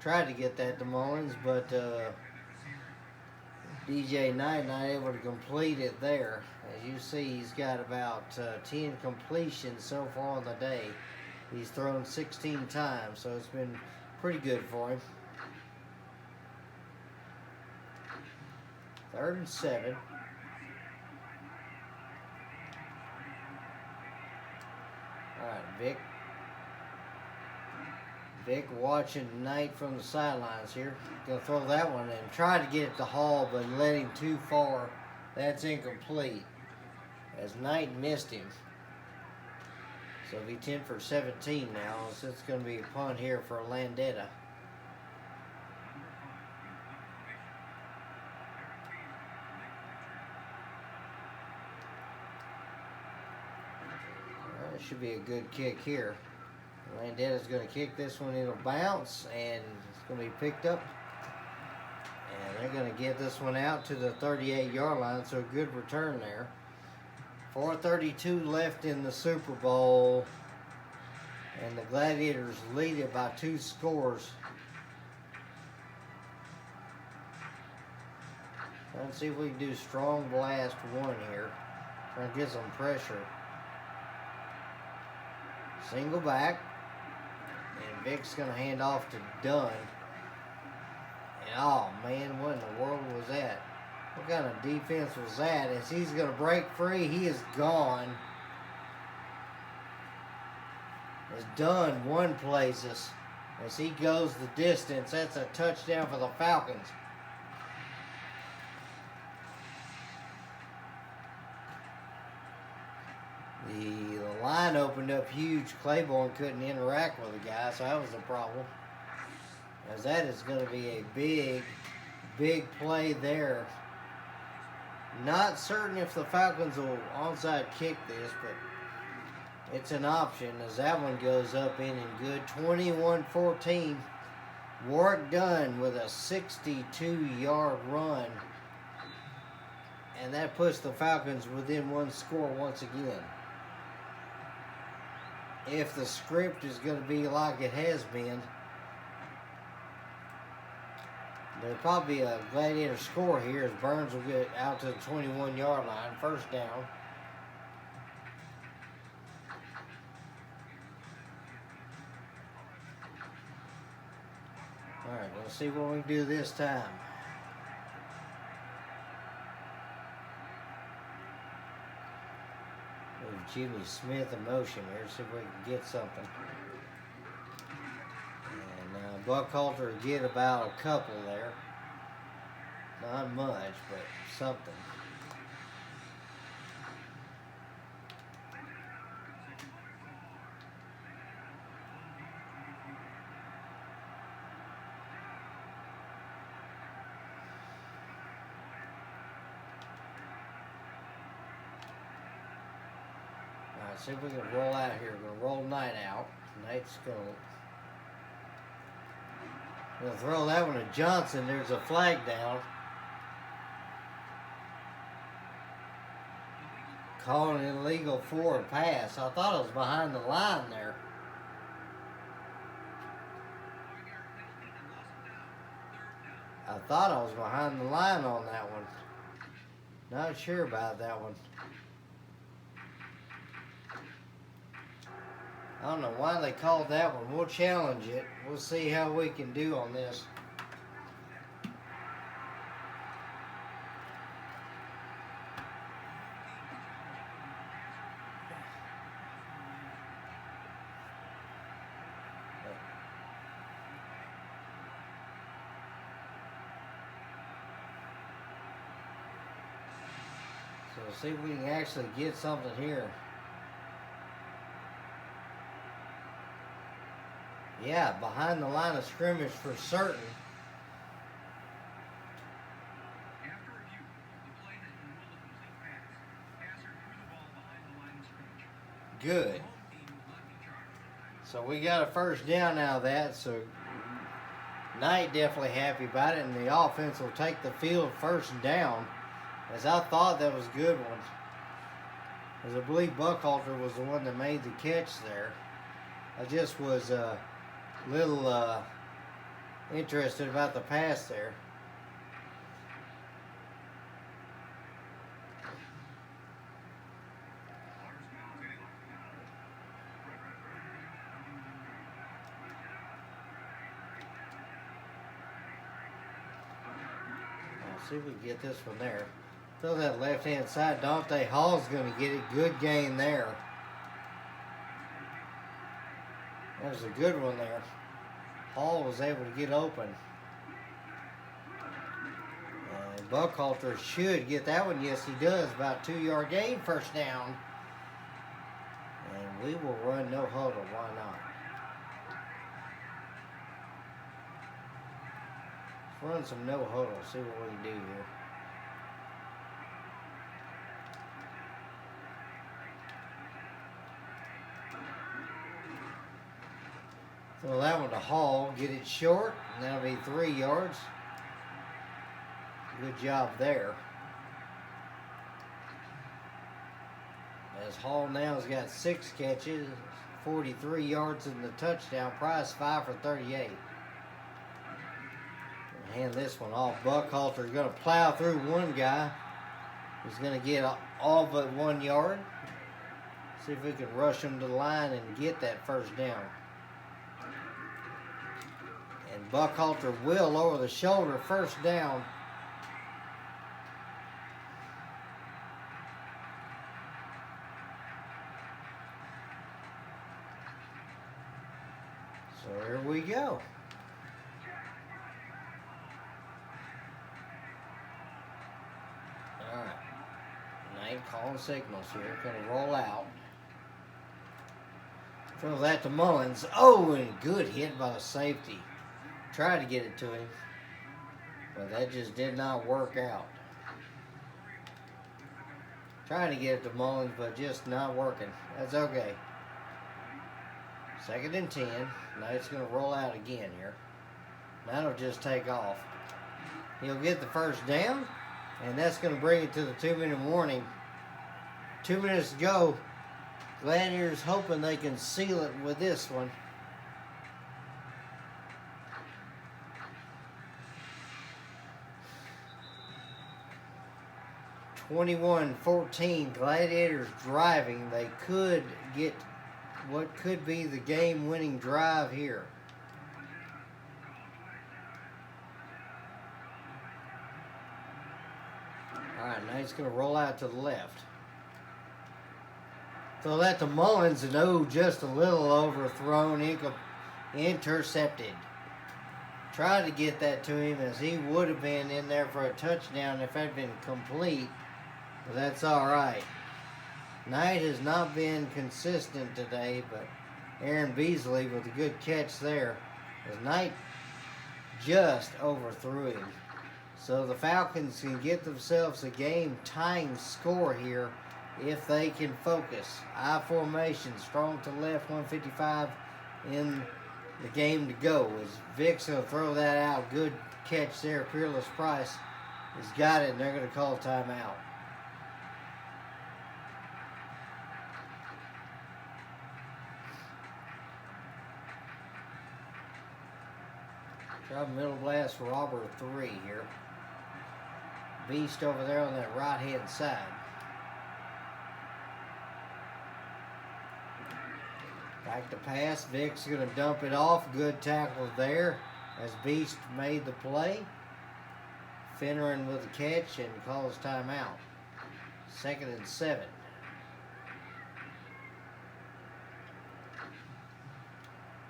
Tried to get that to Mullins, but DJ Knight not able to complete it there. As you see, he's got about 10 completions so far on the day. He's thrown 16 times, so it's been pretty good for him. 3rd and 7. All right, Vick. Vick watching Knight from the sidelines here. Gonna throw that one and try to get it to Hall, but led him too far. That's incomplete, as Knight missed him. So it'll be 10 for 17 now. So it's going to be a punt here for Landetta. It should be a good kick here. Landetta's going to kick this one. It'll bounce, and it's going to be picked up. And they're going to get this one out to the 38-yard line, so a good return there. 4:32 left in the Super Bowl, and the Gladiators lead it by 2 scores. Let's see if we can do strong blast 1 here. Trying to get some pressure. Single back, and Vick's going to hand off to Dunn. And oh man, what in the world was that? What kind of defense was that? As he's going to break free, he is gone. As Dunn one plays us. As he goes the distance, that's a touchdown for the Falcons. The line opened up huge. Claiborne couldn't interact with the guy, so that was a problem. As that is going to be a big play there. Not certain if the Falcons will onside kick this, but it's an option as that one goes up in and good. 21-14. Work done with a 62-yard run. And that puts the Falcons within 1 score once again. If the script is going to be like it has been, there'll probably be a Gladiator score here as Burns will get out to the 21-yard line. 1st down. We'll see what we can do this time. Move Jimmy Smith in motion here, see if we can get something. And Buckhalter will get about a couple there. Not much, but something. Alright, see if we can roll out here. We're going to roll Knight out. Knight's going to throw that one to Johnson. There's a flag down. Calling an illegal forward pass. I thought it was behind the line there. I thought I was behind the line on that one. Not sure about that one. I don't know why they called that one. We'll challenge it. We'll see how we can do on this. So see if we can actually get something here. Yeah, behind the line of scrimmage for certain. After review, the play has been ruled a complete pass. Passer threw the ball behind the line of scrimmage. Good. The home team will not be charged. So we got a first down out of that, so Knight definitely happy about it, and the offense will take the field first down, as I thought that was a good one. As I believe Buckhalter was the one that made the catch there. I just was little interested about the pass there. I'll see if we can get this one there. Throw that left-hand side. Dante Hall's going to get it. Good gain there. That was a good one there. Hall was able to get open. And Buckhalter should get that one. Yes, he does. About 2-yard gain, first down. And we will run no huddle. Why not? Let's run some no huddle. See what we can do here. Throw that one to Hall, get it short, and that'll be 3 yards. Good job there. As Hall now has got 6 catches, 43 yards in the touchdown. Price 5 for 38. Hand this one off. Buckhalter is going to plow through one guy. He's going to get all but 1 yard. See if we can rush him to the line and get that first down. And Buckhalter will lower the shoulder, first down. So here we go. All right. Knight calling signals here. Going to roll out. Throw that to Mullins. Oh, and good hit by the safety. Tried to get it to him, but that just did not work out. Trying to get it to Mullins, but just not working. That's okay. 2nd and 10. Knight's going to roll out again here. That'll just take off. He'll get the first down, and that's going to bring it to the 2-minute warning. 2 minutes to go. Gladiators hoping they can seal it with this one. (21-14), Gladiators driving. They could get what could be the game-winning drive here. Knight's going to roll out to the left. Throw that to Mullins, and just a little overthrown, intercepted. Tried to get that to him as he would have been in there for a touchdown if that had been complete, but that's all right. Knight has not been consistent today, but Aaron Beasley with a good catch there, as Knight just overthrew him. So the Falcons can get themselves a game-tying score here if they can focus. I formation, strong to left, 155 in the game to go. As Vick's going to throw that out. Good catch there. Peerless Price has got it, and they're going to call timeout. Try middle blast for Robber 3 here. Beast over there on that right-hand side. Back to pass. Vick's going to dump it off. Good tackle there as Beast made the play. Finneran with a catch and calls timeout. 2nd and 7.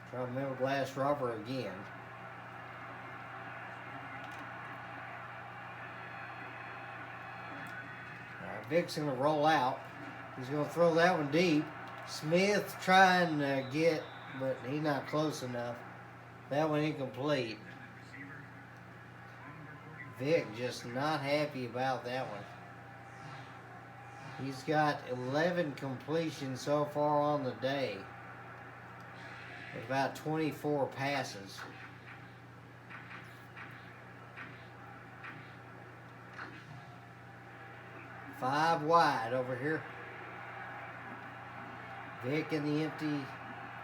Try middle blast Robber again. Vick's going to roll out. He's going to throw that one deep. Smith trying to get, but he's not close enough. That one incomplete. Vick just not happy about that one. He's got 11 completions so far on the day. With about 24 passes. Five wide over here. Vick in the empty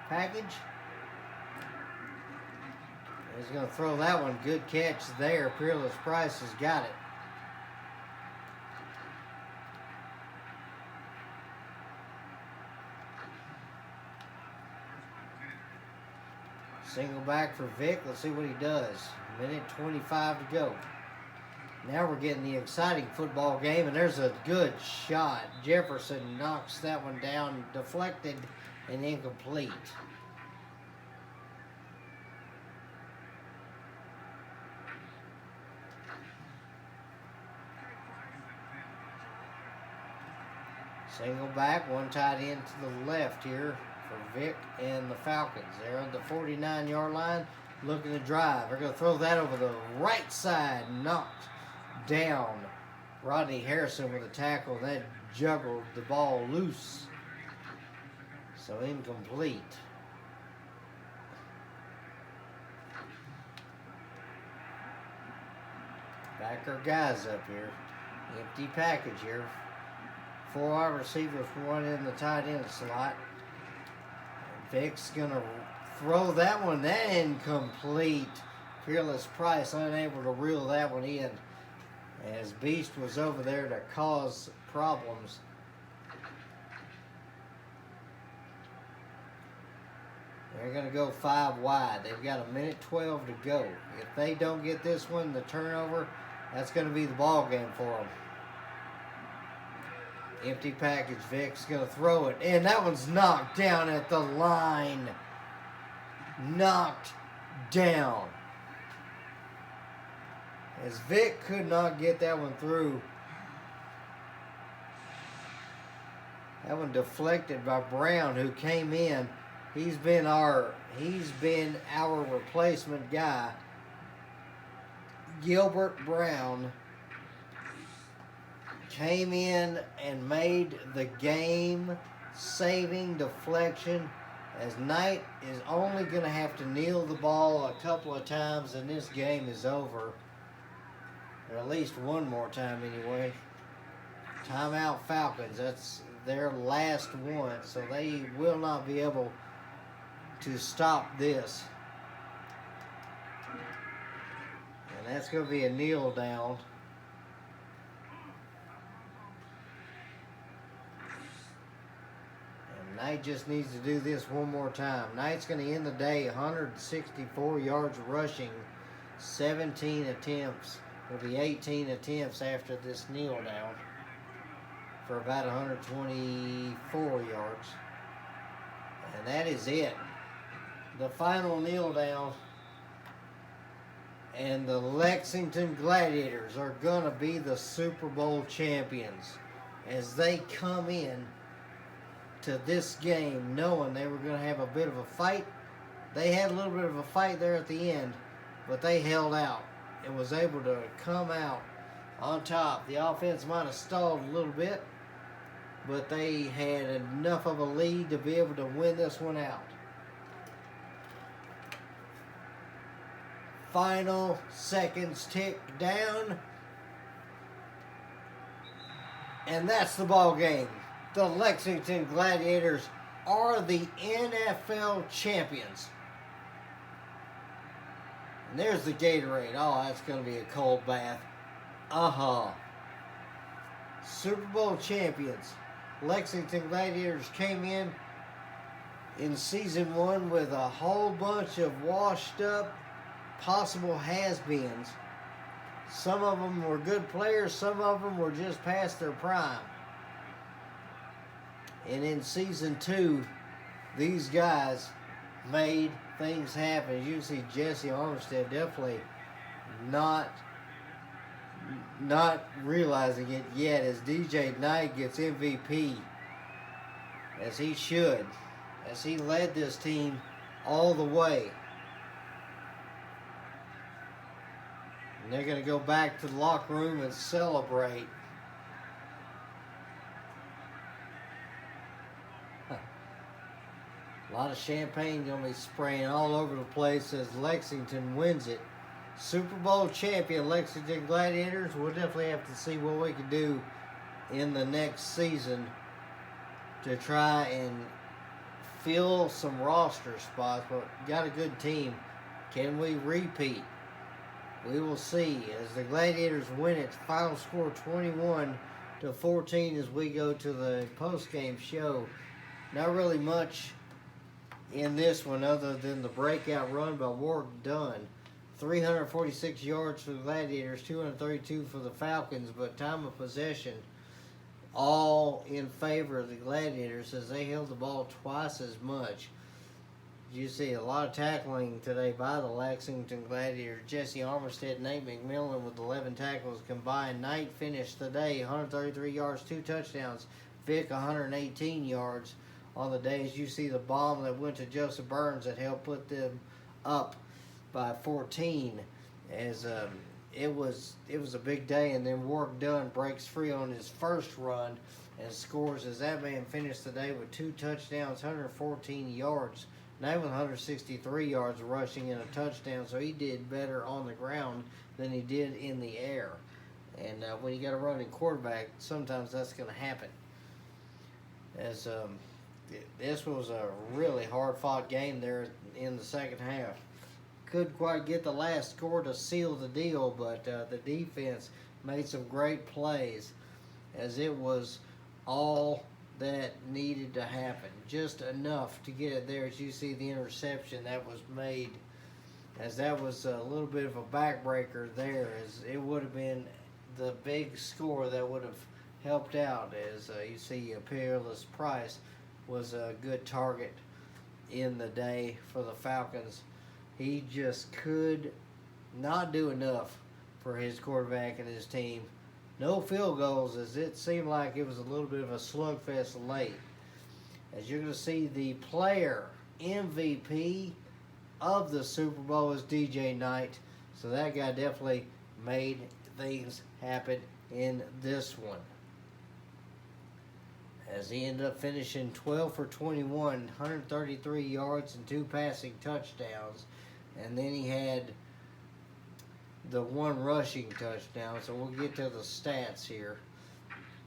package. He's going to throw that one. Good catch there. Peerless Price has got it. Single back for Vick. Let's see what he does. 1:25 to go. Now we're getting the exciting football game, and there's a good shot. Jefferson knocks that one down, deflected and incomplete. Single back, one tight end to the left here for Vick and the Falcons. They're on the 49-yard line, looking to drive. They're going to throw that over the right side, knocked down. Rodney Harrison with a tackle that juggled the ball loose. So incomplete. Back our guys up here. Empty package here. 4 wide receivers, 1 in the tight end slot. Vick's going to throw that one. That incomplete. Peerless Price unable to reel that one in, as Beast was over there to cause problems. They're going to go 5 wide. They've got 1:12 to go. If they don't get this one, the turnover, that's going to be the ball game for them. Empty package. Vick's going to throw it, and that one's knocked down at the line. Knocked down. As Vick could not get that one through. That one deflected by Brown, who came in. He's been our replacement guy. Gilbert Brown came in and made the game-saving deflection, as Knight is only going to have to kneel the ball a couple of times and this game is over. Or at least one more time anyway. Timeout Falcons. That's their last one, so they will not be able to stop this. And that's going to be a kneel down. And Knight just needs to do this one more time. Knight's going to end the day 164 yards rushing, 17 attempts. It'll be 18 attempts after this kneel down. for about 124 yards. And that is it. The final kneel down. And the Lexington Gladiators are going to be the Super Bowl champions as they come in to this game knowing they were going to have a bit of a fight. They had a little bit of a fight there at the end, but they held out and was able to come out on top. The offense might have stalled a little bit, but they had enough of a lead to be able to win this one out. Final seconds tick down. And that's the ball game. The Lexington Gladiators are the NFL champions. And there's the Gatorade. Oh, that's going to be a cold bath. Super Bowl champions. Lexington Gladiators came in season 1 with a whole bunch of washed up possible has-beens. Some of them were good players, some of them were just past their prime. And in season 2, these guys made things happen. As you can see, Jesse Armstead definitely not realizing it yet as DJ Knight gets MVP, as he should, as he led this team all the way. And they're going to go back to the locker room and celebrate. A lot of champagne going to be spraying all over the place as Lexington wins it. Super Bowl champion Lexington Gladiators. We'll definitely have to see what we can do in the next season to try and fill some roster spots. But got a good team. Can we repeat? We will see as the Gladiators win it. Final score 21-14 as we go to the post-game show. Not really much in this one other than the breakout run by Warwick Dunn. 346 yards for the Gladiators, 232 for the Falcons, but time of possession all in favor of the Gladiators as they held the ball twice as much. You see a lot of tackling today by the Lexington Gladiators. Jesse Armstead and Nate McMillan with 11 tackles combined. Knight finished the day 133 yards, 2 touchdowns. Vick 118 yards on the day. As you see the bomb that went to Joseph Burns that helped put them up by 14. As it was a big day, and then Warwick Dunn breaks free on his first run and scores as that man finished the day with 2 touchdowns, 114 yards. Now with 163 yards rushing and a touchdown, so he did better on the ground than he did in the air. And when you got a running quarterback, sometimes that's going to happen. As this was a really hard-fought game there in the second half. Couldn't quite get the last score to seal the deal, but the defense made some great plays as it was all that needed to happen. Just enough to get it there. As you see the interception that was made, as that was a little bit of a backbreaker there, as it would have been the big score that would have helped out. As you see Peerless Price was a good target in the day for the Falcons. He just could not do enough for his quarterback and his team. No field goals, as it seemed like it was a little bit of a slugfest late. As you're going to see, the player MVP of the Super Bowl is DJ Knight. So that guy definitely made things happen in this one. As he ended up finishing 12 for 21, 133 yards and 2 passing touchdowns. And then he had the 1 rushing touchdown. So we'll get to the stats here.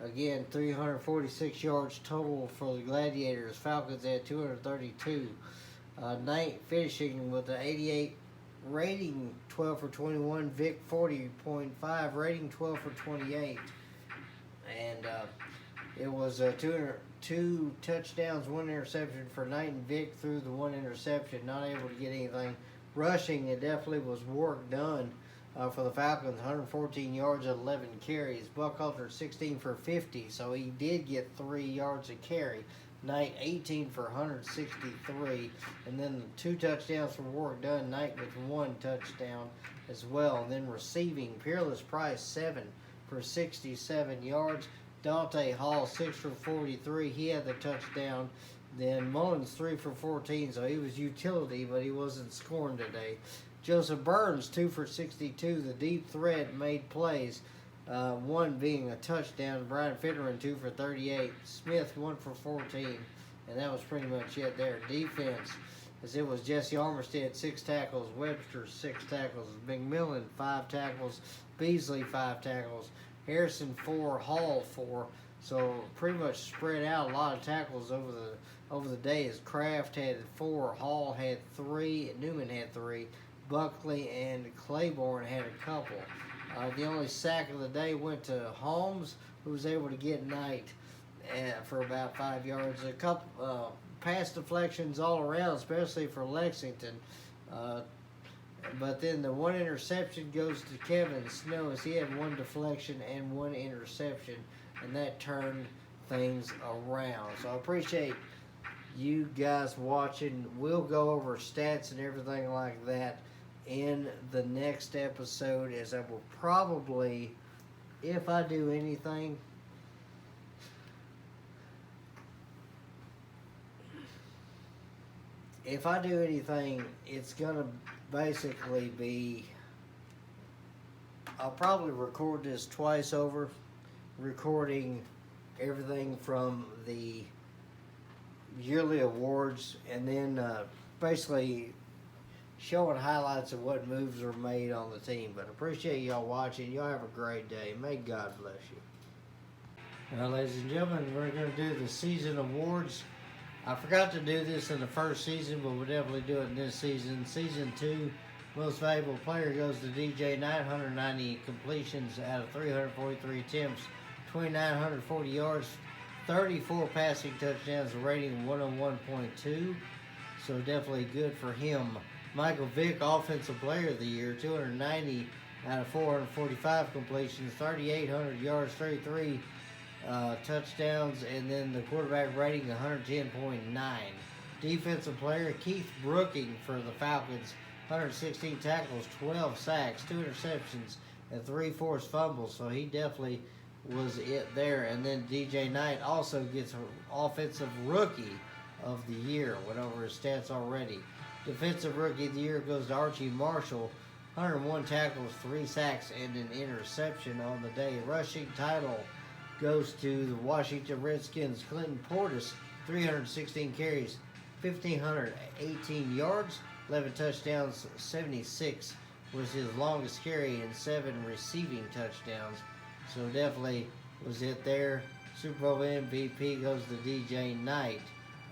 Again, 346 yards total for the Gladiators. Falcons had 232. Knight finishing with an 88 rating, 12 for 21. Vick 40.5 rating, 12 for 28. And it was 2 touchdowns, 1 interception for Knight, and Vick threw the 1 interception, not able to get anything. Rushing, it definitely was Warwick Dunn for the Falcons, 114 yards and 11 carries. Buckhalter 16 for 50, so he did get 3 yards a carry. Knight 18 for 163, and then 2 touchdowns for Warrick Dunn. Knight with 1 touchdown as well. And then receiving, Peerless Price 7 for 67 yards. Dante Hall 6 for 43. He had the touchdown. Then Mullins 3 for 14, so he was utility, but he wasn't scoring today. Joseph Burns 2 for 62. The deep threat made plays. 1 being a touchdown. Brian Fitterin 2 for 38. Smith 1 for 14, and that was pretty much it there. Defense, as it was Jesse Armistead 6 tackles, Webster 6 tackles, McMillan 5 tackles, Beasley 5 tackles, Harrison 4, Hall 4. So pretty much spread out a lot of tackles over the day. As Kraft had 4, Hall had 3, Newman had 3, Buckley and Claiborne had a couple. The only sack of the day went to Holmes, who was able to get Knight for about 5 yards. A couple pass deflections all around, especially for Lexington. But then the 1 interception goes to Kevin Snow, as he had 1 deflection and 1 interception, and that turned things around. So I appreciate you guys watching. We'll go over stats and everything like that in the next episode, as I will probably, if I do anything, it's gonna basically be, I'll probably record this twice over, recording everything from the yearly awards, and then basically showing highlights of what moves are made on the team. But appreciate y'all watching. Y'all have a great day. May God bless you. Now, ladies and gentlemen, we're going to do the season awards. I forgot to do this in the first season, but we'll definitely do it in this season. Season 2, most valuable player goes to DJ Knight, 190 completions out of 343 attempts, 2,940 yards, 34 passing touchdowns, a rating of 101.2. So definitely good for him. Michael Vick, Offensive Player of the Year, 290 out of 445 completions, 3,800 yards, 33 touchdowns, and then the quarterback rating 110.9. Defensive Player, Keith Brooking for the Falcons, 116 tackles, 12 sacks, 2 interceptions, and 3 forced fumbles. So he definitely was it there. And then DJ Knight also gets Offensive Rookie of the Year. Went over his stats already. Defensive Rookie of the Year goes to Archie Marshall, 101 tackles, 3 sacks, and an interception on the day. Rushing title goes to the Washington Redskins, Clinton Portis, 316 carries, 1,518 yards, 11 touchdowns, 76 was his longest carry, and 7 receiving touchdowns. So definitely was it there. Super Bowl MVP goes to DJ Knight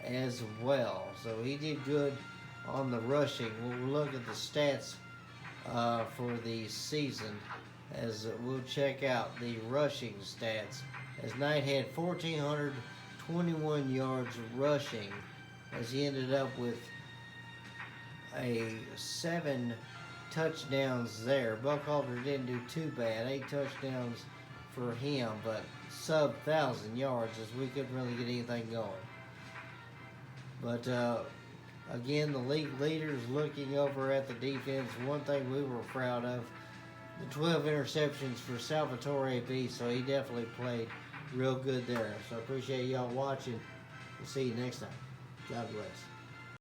as well. So he did good on the rushing. We'll look at the stats for the season, as we'll check out the rushing stats. As Knight had 1,421 yards rushing, as he ended up with 7 touchdowns there. Buckhalter didn't do too bad, 8 touchdowns for him, but sub 1,000 yards, as we couldn't really get anything going. But again, the league leaders looking over at the defense. One thing we were proud of, the 12 interceptions for Salvatore B. So he definitely played real good there. So I appreciate y'all watching. We'll see you next time. God bless.